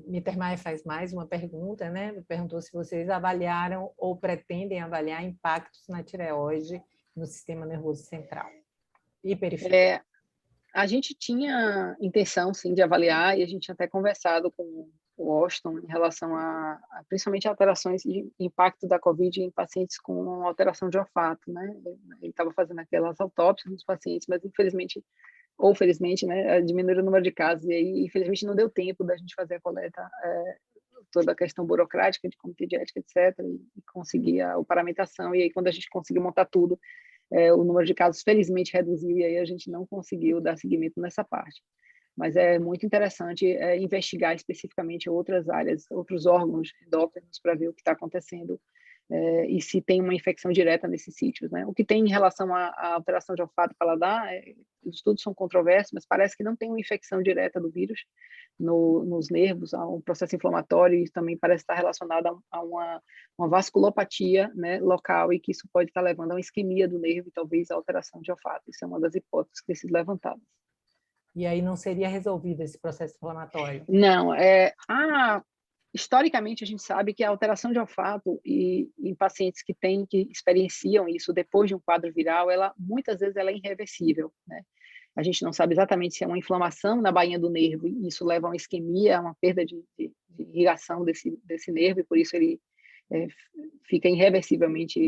Mittermeier faz mais uma pergunta, né? Perguntou se vocês avaliaram ou pretendem avaliar impactos na tireoide no sistema nervoso central e periférico. A gente tinha intenção, sim, de avaliar, e a gente tinha até conversado com o Washington em relação principalmente a alterações de impacto da COVID em pacientes com alteração de olfato, né? Ele estava fazendo aquelas autópsias nos pacientes, mas infelizmente, ou felizmente, né, diminuiu o número de casos, e aí, infelizmente, não deu tempo da gente fazer a coleta, toda a questão burocrática de comitê de ética, etc., e conseguir a paramentação, e aí quando a gente conseguiu montar tudo, o número de casos felizmente reduziu, e aí a gente não conseguiu dar seguimento nessa parte. mas é muito interessante investigar especificamente outras áreas, outros órgãos endócrinos para ver o que está acontecendo e se tem uma infecção direta nesses sítios, né? O que tem em relação à alteração de olfato e paladar, os estudos são controversos, mas parece que não tem uma infecção direta do vírus nos nervos, há um processo inflamatório e também parece estar relacionado a uma vasculopatia, né, local, e que isso pode estar levando a uma isquemia do nervo e talvez a alteração de olfato. Isso é uma das hipóteses que tem sido levantada. E aí não seria resolvido esse processo inflamatório? Não, historicamente a gente sabe que a alteração de olfato em pacientes que experienciam isso depois de um quadro viral, muitas vezes ela é irreversível, né? A gente não sabe exatamente se é uma inflamação na bainha do nervo, e isso leva a uma isquemia, a uma perda de irrigação desse nervo, e por isso ele fica irreversivelmente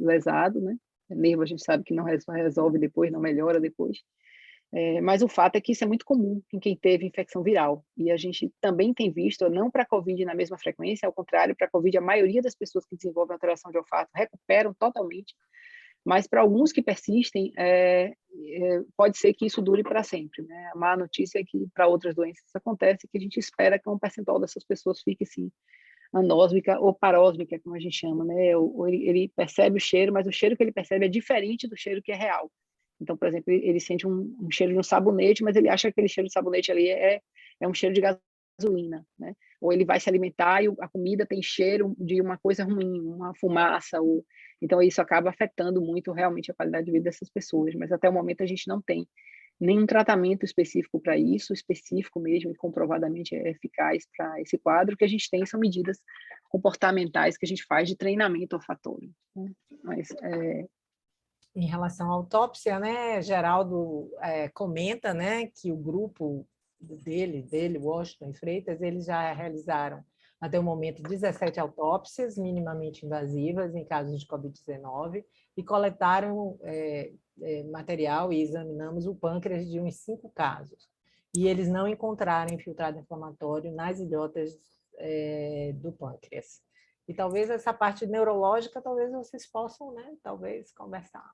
lesado, né? O nervo a gente sabe que não resolve depois, não melhora depois. Mas o fato é que isso é muito comum em quem teve infecção viral. E a gente também tem visto, não para a COVID na mesma frequência, ao contrário, para a COVID, a maioria das pessoas que desenvolvem alteração de olfato recuperam totalmente, mas para alguns que persistem, pode ser que isso dure para sempre, né? A má notícia é que para outras doenças isso acontece, que a gente espera que um percentual dessas pessoas fique, sim, anósmica ou parósmica, como a gente chama, né? Ou ele percebe o cheiro, mas o cheiro que ele percebe é diferente do cheiro que é real. Então, por exemplo, ele sente um cheiro de um sabonete, mas ele acha que aquele cheiro de sabonete ali é um cheiro de gasolina, né? Ou ele vai se alimentar e a comida tem cheiro de uma coisa ruim, uma fumaça. Então, isso acaba afetando muito realmente a qualidade de vida dessas pessoas. Mas até o momento a gente não tem nenhum tratamento específico para isso, específico mesmo e comprovadamente eficaz para esse quadro. O que a gente tem são medidas comportamentais que a gente faz de treinamento olfatório, né? Mas Em relação à autópsia, né, Geraldo comenta, né, que o grupo dele, Washington e Freitas, eles já realizaram até o momento 17 autópsias minimamente invasivas em casos de Covid-19 e coletaram material e examinamos o pâncreas de uns 5 casos. E eles não encontraram infiltrado inflamatório nas ilhotas do pâncreas. E talvez essa parte neurológica, talvez vocês possam, né, talvez conversar.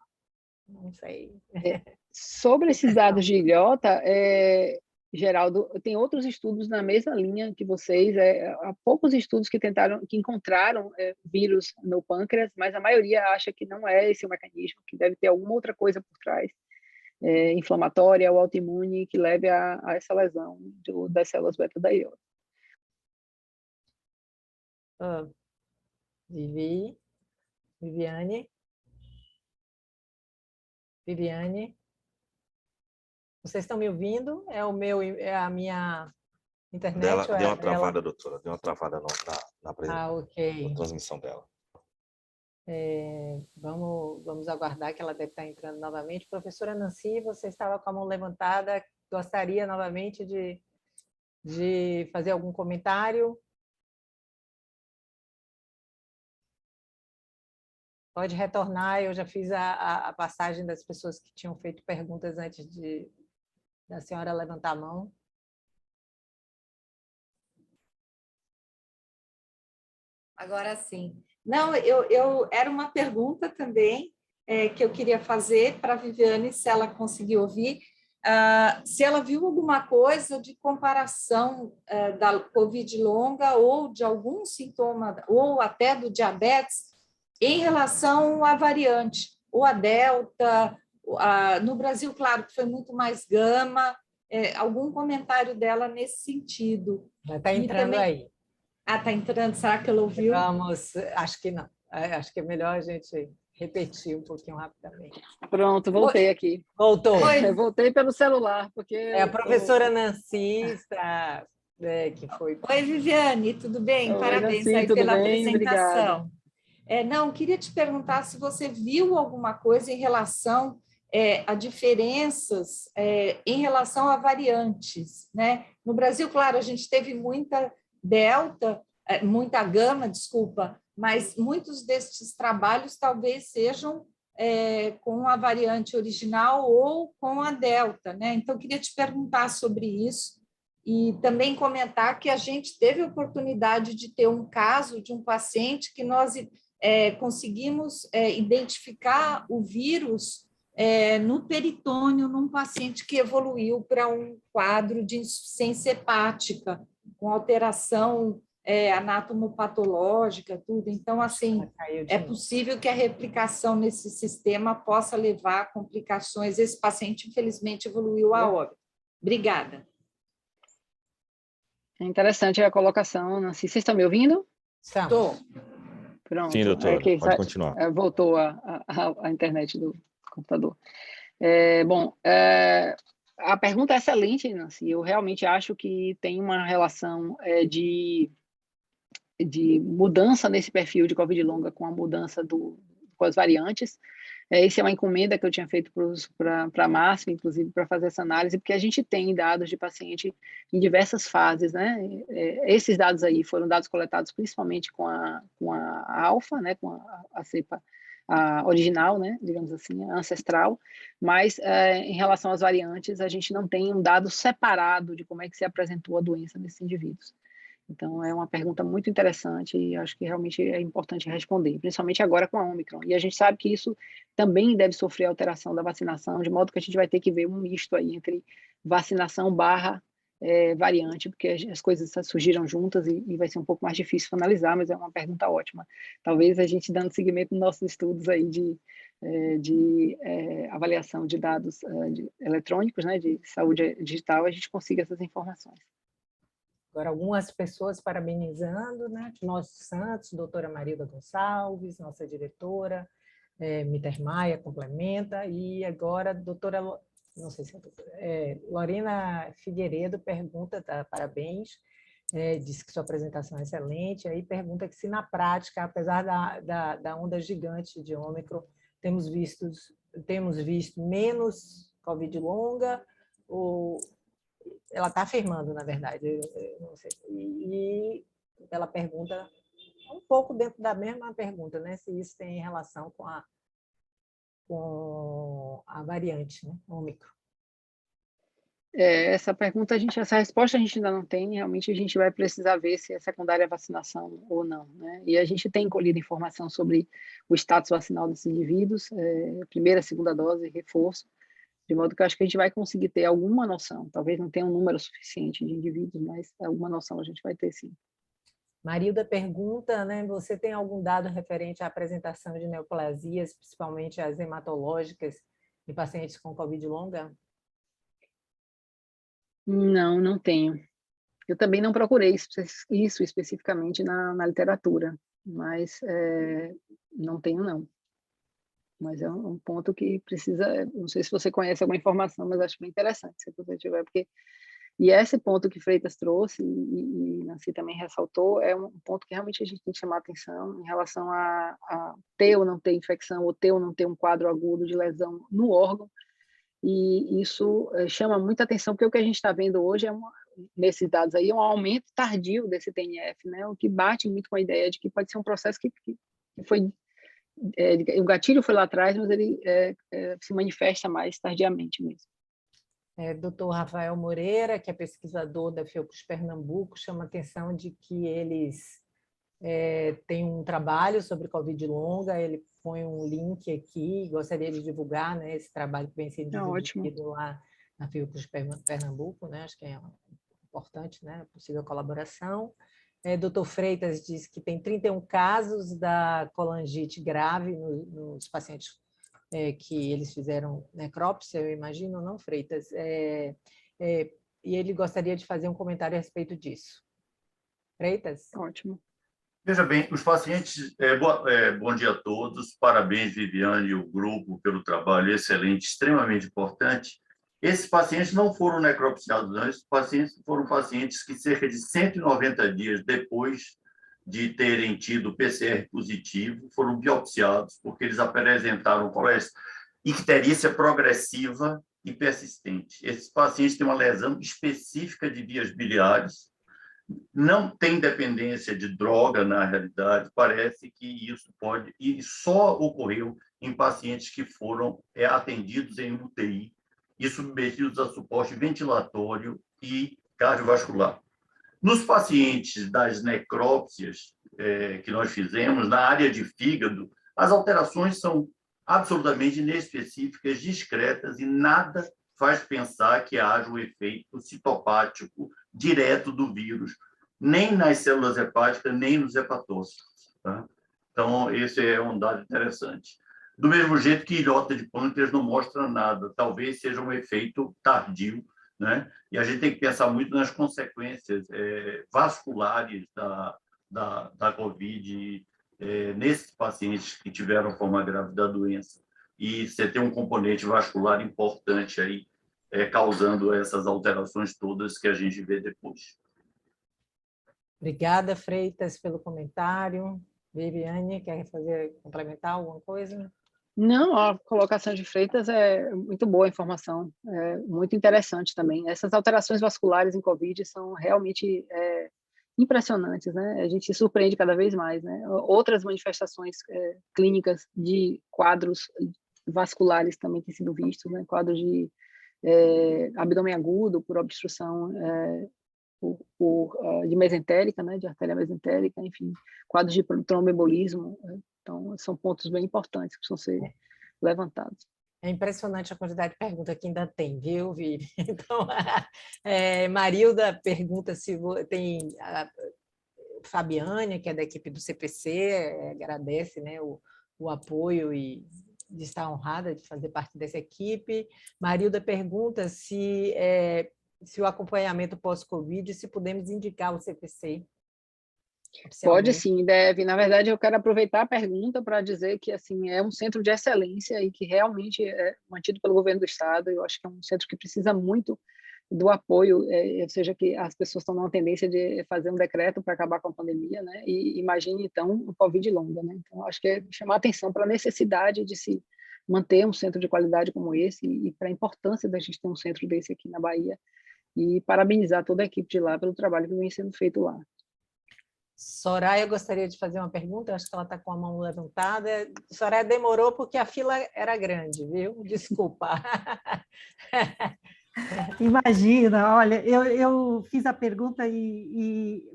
Não sei. Sobre esses dados de ilhota, Geraldo, tem outros estudos na mesma linha que vocês. Há poucos estudos que encontraram vírus no pâncreas, mas a maioria acha que não é esse o mecanismo, que deve ter alguma outra coisa por trás, inflamatória ou autoimune, que leve a essa lesão das células beta da ilhota. Viviane, vocês estão me ouvindo? É a minha internet? Deu uma travada, doutora. Deu uma travada na ok. transmissão dela. Vamos aguardar que ela deve estar entrando novamente. Professora Nancy, você estava com a mão levantada. Gostaria novamente de fazer algum comentário? Pode retornar, eu já fiz a passagem das pessoas que tinham feito perguntas antes da senhora levantar a mão. Agora sim. Não, era uma pergunta também que eu queria fazer para a Viviane, se ela conseguiu ouvir, se ela viu alguma coisa de comparação da Covid longa ou de algum sintoma, ou até do diabetes, em relação à variante, ou a Delta. No Brasil, claro, que foi muito mais gama. Algum comentário dela nesse sentido. Já está entrando aí. Está entrando, será que ela ouviu? Acho que não. Acho que é melhor a gente repetir um pouquinho rapidamente. Pronto, voltei aqui. Voltou. Voltei pelo celular, porque... A professora Nancy está... que foi... Oi, Viviane, tudo bem? Oi, Parabéns Nancy, aí tudo pela bem? apresentação. Não, queria te perguntar se você viu alguma coisa em relação a diferenças em relação a variantes, né? No Brasil, claro, a gente teve muita muita gama, desculpa, mas muitos destes trabalhos talvez sejam com a variante original ou com a Delta, né? Então, queria te perguntar sobre isso e também comentar que a gente teve a oportunidade de ter um caso de um paciente que nós conseguimos identificar o vírus no peritônio, num paciente que evoluiu para um quadro de insuficiência hepática, com alteração anatomopatológica, tudo. Então, assim, é possível que a replicação nesse sistema possa levar a complicações. Esse paciente, infelizmente, evoluiu a óbito. Obrigada. É interessante a colocação, Nancy. Vocês estão me ouvindo? Estou. Pronto. Sim, doutora, pode continuar. Voltou a internet do computador. A pergunta é excelente, Nancy. Eu realmente acho que tem uma relação de mudança nesse perfil de Covid longa com a mudança com as variantes. Essa é uma encomenda que eu tinha feito para a MASP, inclusive, para fazer essa análise, porque a gente tem dados de paciente em diversas fases, né? Esses dados aí foram dados coletados principalmente com a alfa, né? Com a cepa original, né? Digamos assim, a ancestral, mas em relação às variantes, a gente não tem um dado separado de como é que se apresentou a doença nesses indivíduos. Então, é uma pergunta muito interessante e acho que realmente é importante responder, principalmente agora com a Ômicron. E a gente sabe que isso também deve sofrer alteração da vacinação, de modo que a gente vai ter que ver um misto aí entre vacinação / variante, porque as coisas surgiram juntas e vai ser um pouco mais difícil analisar, mas é uma pergunta ótima. Talvez a gente, dando seguimento nos nossos estudos aí de avaliação de dados eletrônicos, né, de saúde digital, a gente consiga essas informações. Agora, algumas pessoas parabenizando, né? Nossos Santos, doutora Marilda Gonçalves, nossa diretora, Miter Maia complementa, e agora doutora, não sei se Lorena Figueiredo pergunta, tá, parabéns, diz que sua apresentação é excelente, aí pergunta que se na prática, apesar da onda gigante de Ômicron, temos visto menos Covid longa, ou ela está afirmando, na verdade, eu não sei. E ela pergunta, um pouco dentro da mesma pergunta, né, se isso tem relação com a variante, né, Ômicron. Essa resposta a gente ainda não tem, realmente a gente vai precisar ver se é secundária a vacinação ou não, né? E a gente tem colhido informação sobre o status vacinal desses indivíduos, primeira, segunda dose, reforço, de modo que eu acho que a gente vai conseguir ter alguma noção, talvez não tenha um número suficiente de indivíduos, mas alguma noção a gente vai ter sim. Marilda pergunta, né, você tem algum dado referente à apresentação de neoplasias, principalmente as hematológicas, em pacientes com Covid longa? Não tenho. Eu também não procurei isso especificamente na literatura, mas não tenho, não. Mas é um ponto que precisa, não sei se você conhece alguma informação, mas acho bem interessante, se você tiver, porque... E esse ponto que Freitas trouxe, e Nancy também ressaltou, é um ponto que realmente a gente tem que chamar atenção em relação a ter ou não ter infecção, ou ter ou não ter um quadro agudo de lesão no órgão, e isso chama muita atenção, porque o que a gente está vendo hoje nesses dados aí, é um aumento tardio desse TNF, né? O que bate muito com a ideia de que pode ser um processo que foi... o gatilho foi lá atrás, mas ele se manifesta mais tardiamente mesmo. Dr. Rafael Moreira, que é pesquisador da Fiocruz Pernambuco, chama a atenção de que eles têm um trabalho sobre Covid longa, ele põe um link aqui, gostaria de divulgar, né, esse trabalho que vem sendo desenvolvido lá na Fiocruz Pernambuco, né, acho que é importante, né, possível colaboração. Dr. Freitas diz que tem 31 casos da colangite grave nos pacientes que eles fizeram necrópsia, eu imagino, não, Freitas? E ele gostaria de fazer um comentário a respeito disso. Freitas? Ótimo. Veja bem, os pacientes... bom dia a todos, parabéns, Viviane e o grupo, pelo trabalho excelente, extremamente importante. Esses pacientes não foram necropsiados, não. Esses pacientes foram pacientes que cerca de 190 dias depois de terem tido PCR positivo, foram biopsiados, porque eles apresentaram icterícia progressiva e persistente. Esses pacientes têm uma lesão específica de vias biliares, não tem dependência de droga, na realidade, parece que isso pode... E só ocorreu em pacientes que foram atendidos em UTI e submetidos a suporte ventilatório e cardiovascular. Nos pacientes das necrópsias que nós fizemos, na área de fígado, as alterações são absolutamente inespecíficas, discretas, e nada faz pensar que haja um efeito citopático direto do vírus, nem nas células hepáticas, nem nos hepatócitos. Tá? Então, esse é um dado interessante. Do mesmo jeito que ilhota de pâncreas não mostra nada, talvez seja um efeito tardio, né? E a gente tem que pensar muito nas consequências vasculares da COVID nesses pacientes que tiveram forma grave da doença. E você tem um componente vascular importante aí, causando essas alterações todas que a gente vê depois. Obrigada, Freitas, pelo comentário. Viviane, quer complementar alguma coisa? Não, a colocação de Freitas é muito boa a informação, é muito interessante também. Essas alterações vasculares em COVID são realmente impressionantes, né? A gente se surpreende cada vez mais, né? Outras manifestações clínicas de quadros vasculares também têm sido vistos, né? Quadros de abdômen agudo por obstrução de mesentérica, né? De artéria mesentérica, enfim, quadros de tromboembolismo. Então, são pontos bem importantes que precisam ser levantados. É impressionante a quantidade de perguntas que ainda tem, viu, Vivi? Então, Marilda pergunta se tem... Fabiane, que é da equipe do CPC, agradece, né, o apoio e de estar honrada de fazer parte dessa equipe. Marilda pergunta se o acompanhamento pós-Covid, se podemos indicar o CPC. Pode sim, deve. Na verdade, eu quero aproveitar a pergunta para dizer que assim é um centro de excelência e que realmente é mantido pelo governo do estado. Eu acho que é um centro que precisa muito do apoio, ou seja, que as pessoas estão numa tendência de fazer um decreto para acabar com a pandemia, né? E imagine então o Covid longa, né? Então acho que é chamar atenção para a necessidade de se manter um centro de qualidade como esse e para a importância da gente ter um centro desse aqui na Bahia e parabenizar toda a equipe de lá pelo trabalho que vem sendo feito lá. Soraya gostaria de fazer uma pergunta, acho que ela está com a mão levantada. Soraya demorou porque a fila era grande, viu? Desculpa. Imagina, olha, eu fiz a pergunta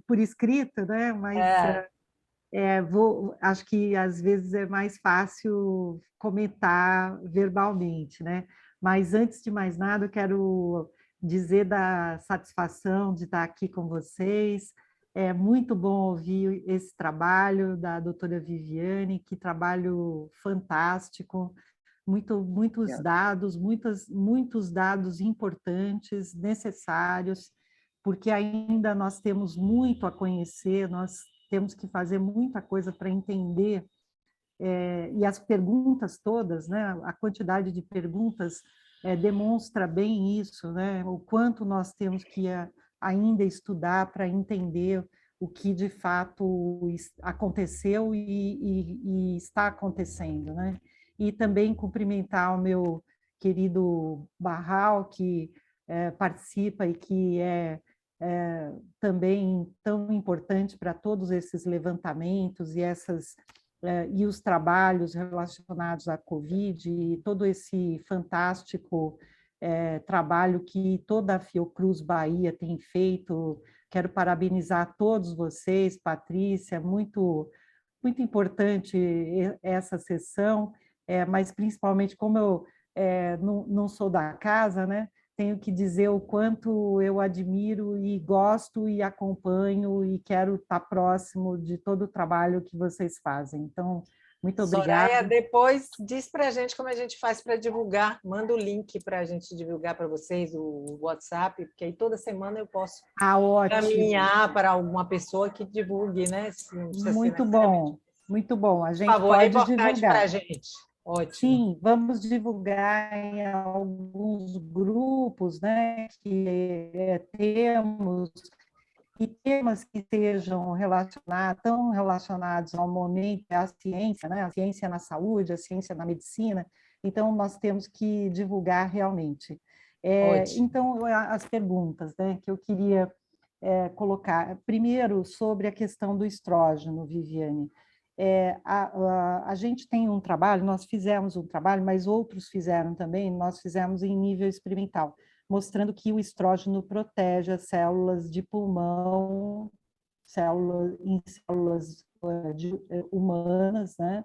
por escrito, né? Mas acho que às vezes é mais fácil comentar verbalmente, né? Mas antes de mais nada, eu quero dizer da satisfação de estar aqui com vocês. É muito bom ouvir esse trabalho da doutora Viviane, que trabalho fantástico, muitos dados, muitos dados importantes, necessários, porque ainda nós temos muito a conhecer, nós temos que fazer muita coisa para entender, e as perguntas todas, né, a quantidade de perguntas demonstra bem isso, né, o quanto nós temos que ainda estudar para entender o que de fato aconteceu e está acontecendo, né? E também cumprimentar o meu querido Barral, que participa e que é também tão importante para todos esses levantamentos e os trabalhos relacionados à Covid e todo esse fantástico trabalho que toda a Fiocruz Bahia tem feito. Quero parabenizar todos vocês, Patrícia, muito importante essa sessão, mas principalmente como eu não sou da casa, né? Tenho que dizer o quanto eu admiro e gosto e acompanho e quero estar próximo de todo o trabalho que vocês fazem. Então, muito obrigada. Soraya, depois diz para a gente como a gente faz para divulgar. Manda o link para a gente divulgar para vocês, o WhatsApp, porque aí toda semana eu posso caminhar para alguma pessoa que divulgue, né? Muito bom, muito bom. A gente Por favor, pode divulgar para a gente. Ótimo. Sim, vamos divulgar em alguns grupos, né, que temos, e temas que sejam tão relacionados ao momento, à ciência, né, a ciência na saúde, a ciência na medicina, então nós temos que divulgar realmente. Então, as perguntas, né, que eu queria colocar, primeiro sobre a questão do estrógeno, Viviane. A gente tem um trabalho, nós fizemos um trabalho, mas outros fizeram também, nós fizemos em nível experimental, mostrando que o estrógeno protege as células de pulmão, células humanas, né?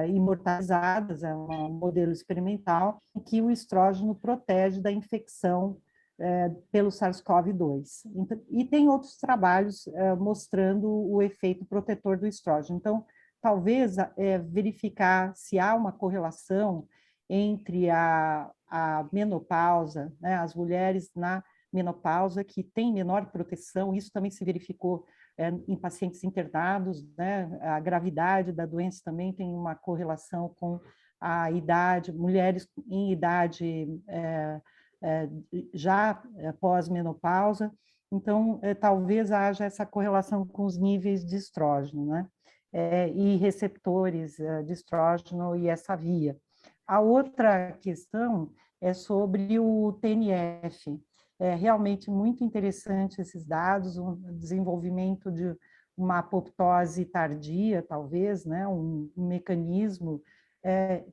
imortalizadas, é um modelo experimental, em que o estrógeno protege da infecção pelo SARS-CoV-2. E tem outros trabalhos mostrando o efeito protetor do estrógeno. Então, talvez verificar se há uma correlação entre a menopausa, né, as mulheres na menopausa que têm menor proteção, isso também se verificou em pacientes internados, né, a gravidade da doença também tem uma correlação com a idade, mulheres em idade já pós-menopausa, então talvez haja essa correlação com os níveis de estrógeno, né, e receptores de estrógeno e essa via. A outra questão é sobre o TNF. É realmente muito interessante esses dados, o desenvolvimento de uma apoptose tardia, talvez, né? um mecanismo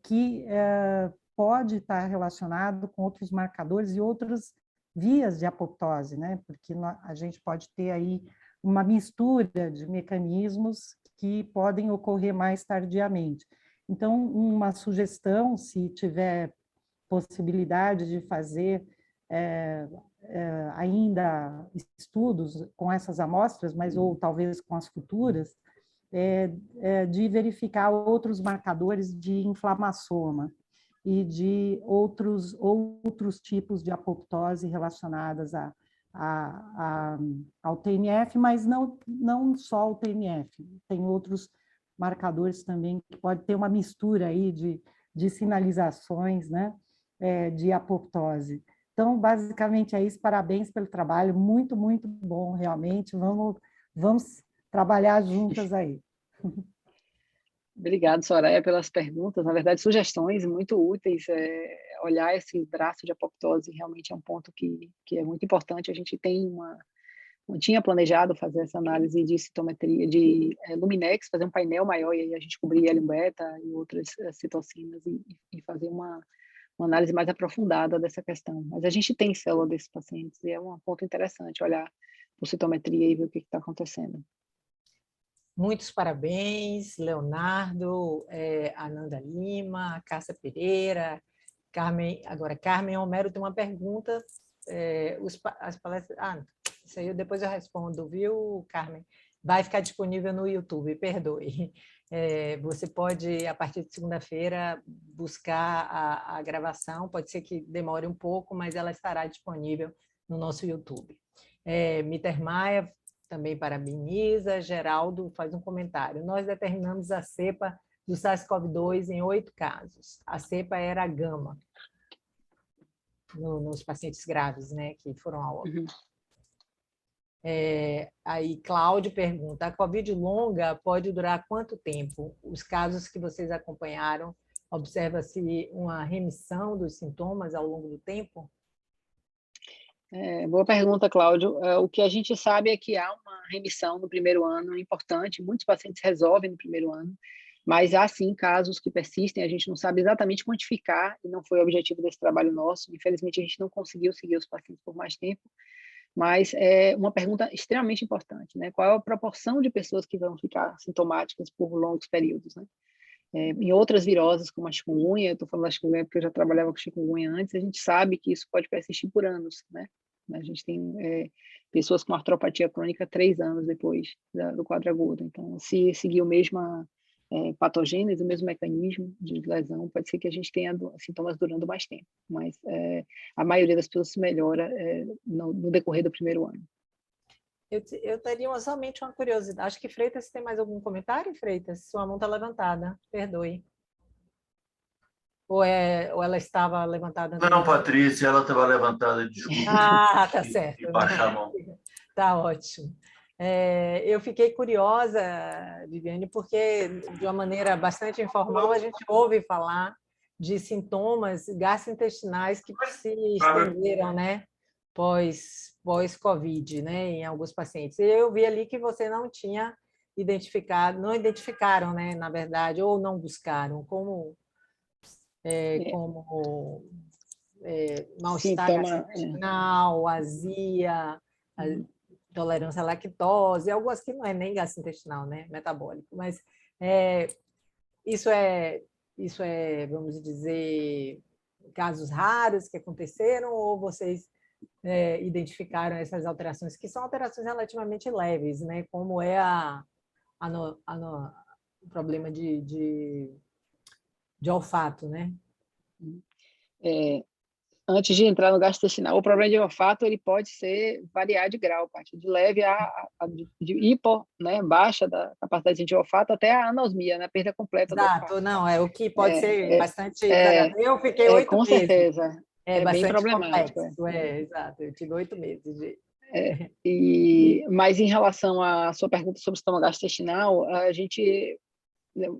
que pode estar relacionado com outros marcadores e outras vias de apoptose, né? Porque a gente pode ter aí uma mistura de mecanismos que podem ocorrer mais tardiamente. Então, uma sugestão, se tiver possibilidade de fazer ainda estudos com essas amostras, mas ou talvez com as futuras, de verificar outros marcadores de inflamassoma e de outros tipos de apoptose relacionadas ao TNF, mas não só ao TNF, tem outros marcadores também que pode ter uma mistura aí de sinalizações, né, de apoptose. Então, basicamente é isso, parabéns pelo trabalho, muito, muito bom, realmente, vamos trabalhar juntas aí. Obrigado, Soraya, pelas perguntas, na verdade, sugestões muito úteis, olhar esse braço de apoptose realmente é um ponto que é muito importante, a gente tinha planejado fazer essa análise de citometria, de Luminex, fazer um painel maior, e aí a gente cobrir L1-beta e outras citocinas, e fazer uma análise mais aprofundada dessa questão. Mas a gente tem célula desses pacientes, e é um ponto interessante olhar por citometria e ver o que está acontecendo. Muitos parabéns, Leonardo, Ananda Lima, Cássia Pereira, Carmen. Agora, Carmen Homero tem uma pergunta. As palestras... isso aí depois eu respondo, viu, Carmen? Vai ficar disponível no YouTube, perdoe. Você pode, a partir de segunda-feira, buscar a gravação, pode ser que demore um pouco, mas ela estará disponível no nosso YouTube. Mittermeier também parabeniza, Geraldo faz um comentário. Nós determinamos a cepa do SARS-CoV-2 em 8 casos. A cepa era a gama, nos pacientes graves, né, que foram a óbito. Aí Cláudio pergunta, a Covid longa pode durar quanto tempo? Os casos que vocês acompanharam, observa-se uma remissão dos sintomas ao longo do tempo? Boa pergunta, Cláudio. O que a gente sabe é que há uma remissão no primeiro ano importante, muitos pacientes resolvem no primeiro ano, mas há sim casos que persistem, a gente não sabe exatamente quantificar, e não foi o objetivo desse trabalho nosso, infelizmente a gente não conseguiu seguir os pacientes por mais tempo, mas é uma pergunta extremamente importante, né? Qual é a proporção de pessoas que vão ficar sintomáticas por longos períodos, né? Em outras viroses, como a chikungunya, eu estou falando da chikungunya porque eu já trabalhava com chikungunya antes, a gente sabe que isso pode persistir por anos, né? A gente tem pessoas com artropatia crônica 3 anos depois do quadro agudo. Então, se seguir o mesmo patogênese, o mesmo mecanismo de lesão, pode ser que a gente tenha sintomas durando mais tempo, mas a maioria das pessoas se melhora no decorrer do primeiro ano. Eu teria somente uma curiosidade. Acho que Freitas tem mais algum comentário, Freitas? Sua mão está levantada, perdoe. Ou ela estava levantada? Não, Patrícia, ela estava levantada, desculpa. Tá certo. E baixar a mão. Tá ótimo. Eu fiquei curiosa, Viviane, porque de uma maneira bastante informal a gente ouve falar de sintomas gastrointestinais que se estenderam, né, pós-Covid, né, em alguns pacientes. E eu vi ali que você não tinha identificado, não identificaram, né, na verdade, ou não buscaram como mal-estar gastrointestinal, azia, intolerância à lactose, algumas que não é nem gastrointestinal, né, metabólico, mas isso é, vamos dizer, casos raros que aconteceram, ou vocês identificaram essas alterações, que são alterações relativamente leves, né? Como é o problema de olfato, né? Antes de entrar no gastrointestinal, o problema de olfato ele pode variar de grau, a partir de leve de hipo, né, baixa da capacidade de olfato, até a anosmia, né, perda completa do olfato. Exato, não, o que pode ser bastante desagradável. Eu fiquei 8 com meses. certeza. É bem bastante problemático. Complexo, exato, eu tive 8 meses de... Mas em relação à sua pergunta sobre o estômago gastrointestinal,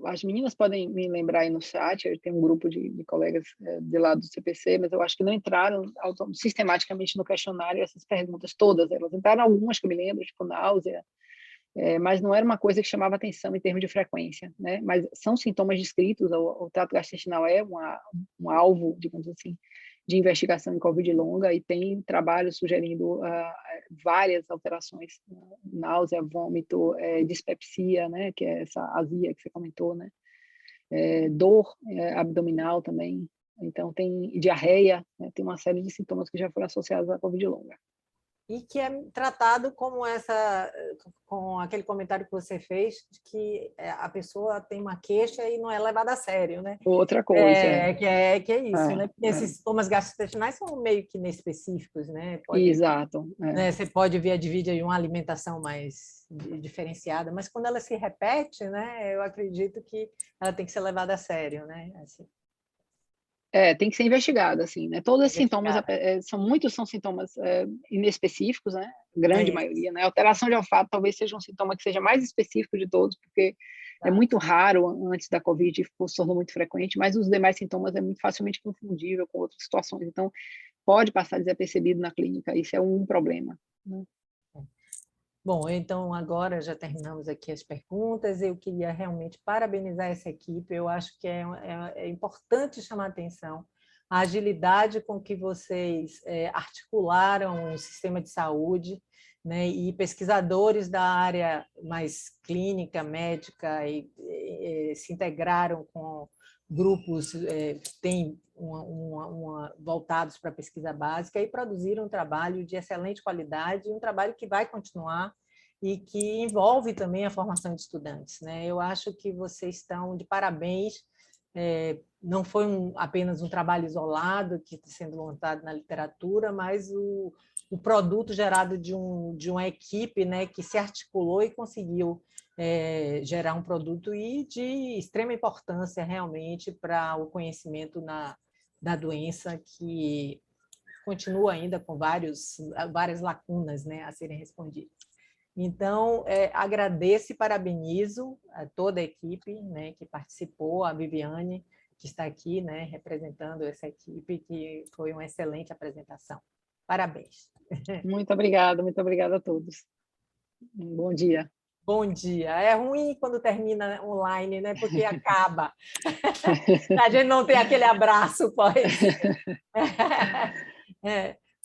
as meninas podem me lembrar aí no chat, eu tenho um grupo de colegas de lá do CPC, mas eu acho que não entraram sistematicamente no questionário essas perguntas todas. Elas entraram algumas que eu me lembro, tipo náusea, mas não era uma coisa que chamava atenção em termos de frequência, né? Mas são sintomas descritos, o trato gastrointestinal é um alvo, digamos assim, de investigação em Covid longa, e tem trabalhos sugerindo várias alterações, náusea, vômito, dispepsia, né, que é essa azia que você comentou, né, dor abdominal também, então tem diarreia, né, tem uma série de sintomas que já foram associados à Covid longa. E que é tratado com aquele comentário que você fez, de que a pessoa tem uma queixa e não é levada a sério, né? Outra coisa. Que é isso, né? Porque esses sintomas gastrointestinais são meio que inespecíficos, né? Exato. Né? Você pode ver a divide aí uma alimentação mais diferenciada, mas quando ela se repete, né? Eu acredito que ela tem que ser levada a sério, né? Assim. Tem que ser investigada, assim, né? Todos os sintomas, são sintomas inespecíficos, né? Grande maioria, né? Alteração de olfato talvez seja um sintoma que seja mais específico de todos, porque é muito raro antes da Covid, se tornou muito frequente, mas os demais sintomas é muito facilmente confundível com outras situações, então pode passar desapercebido na clínica, isso é um problema, né? Bom, então agora já terminamos aqui as perguntas. Eu queria realmente parabenizar essa equipe. Eu acho que é importante chamar a atenção a agilidade com que vocês articularam o sistema de saúde, né, e pesquisadores da área mais clínica, médica, e se integraram com grupos que têm voltados para a pesquisa básica e produziram um trabalho de excelente qualidade, um trabalho que vai continuar e que envolve também a formação de estudantes, né? Eu acho que vocês estão de parabéns. Não foi apenas um trabalho isolado que está sendo montado na literatura, mas o produto gerado de uma equipe, né, que se articulou e conseguiu gerar um produto de extrema importância realmente para o conhecimento da doença, que continua ainda com várias lacunas, né, a serem respondidas. Então, agradeço e parabenizo a toda a equipe, né, que participou, a Viviane, que está aqui, né, representando essa equipe, que foi uma excelente apresentação. Parabéns. Muito obrigada a todos. Bom dia. Bom dia. É ruim quando termina online, né, porque acaba. A gente não tem aquele abraço pós.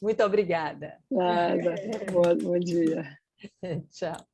Muito obrigada. Nada. Bom dia. Tchau.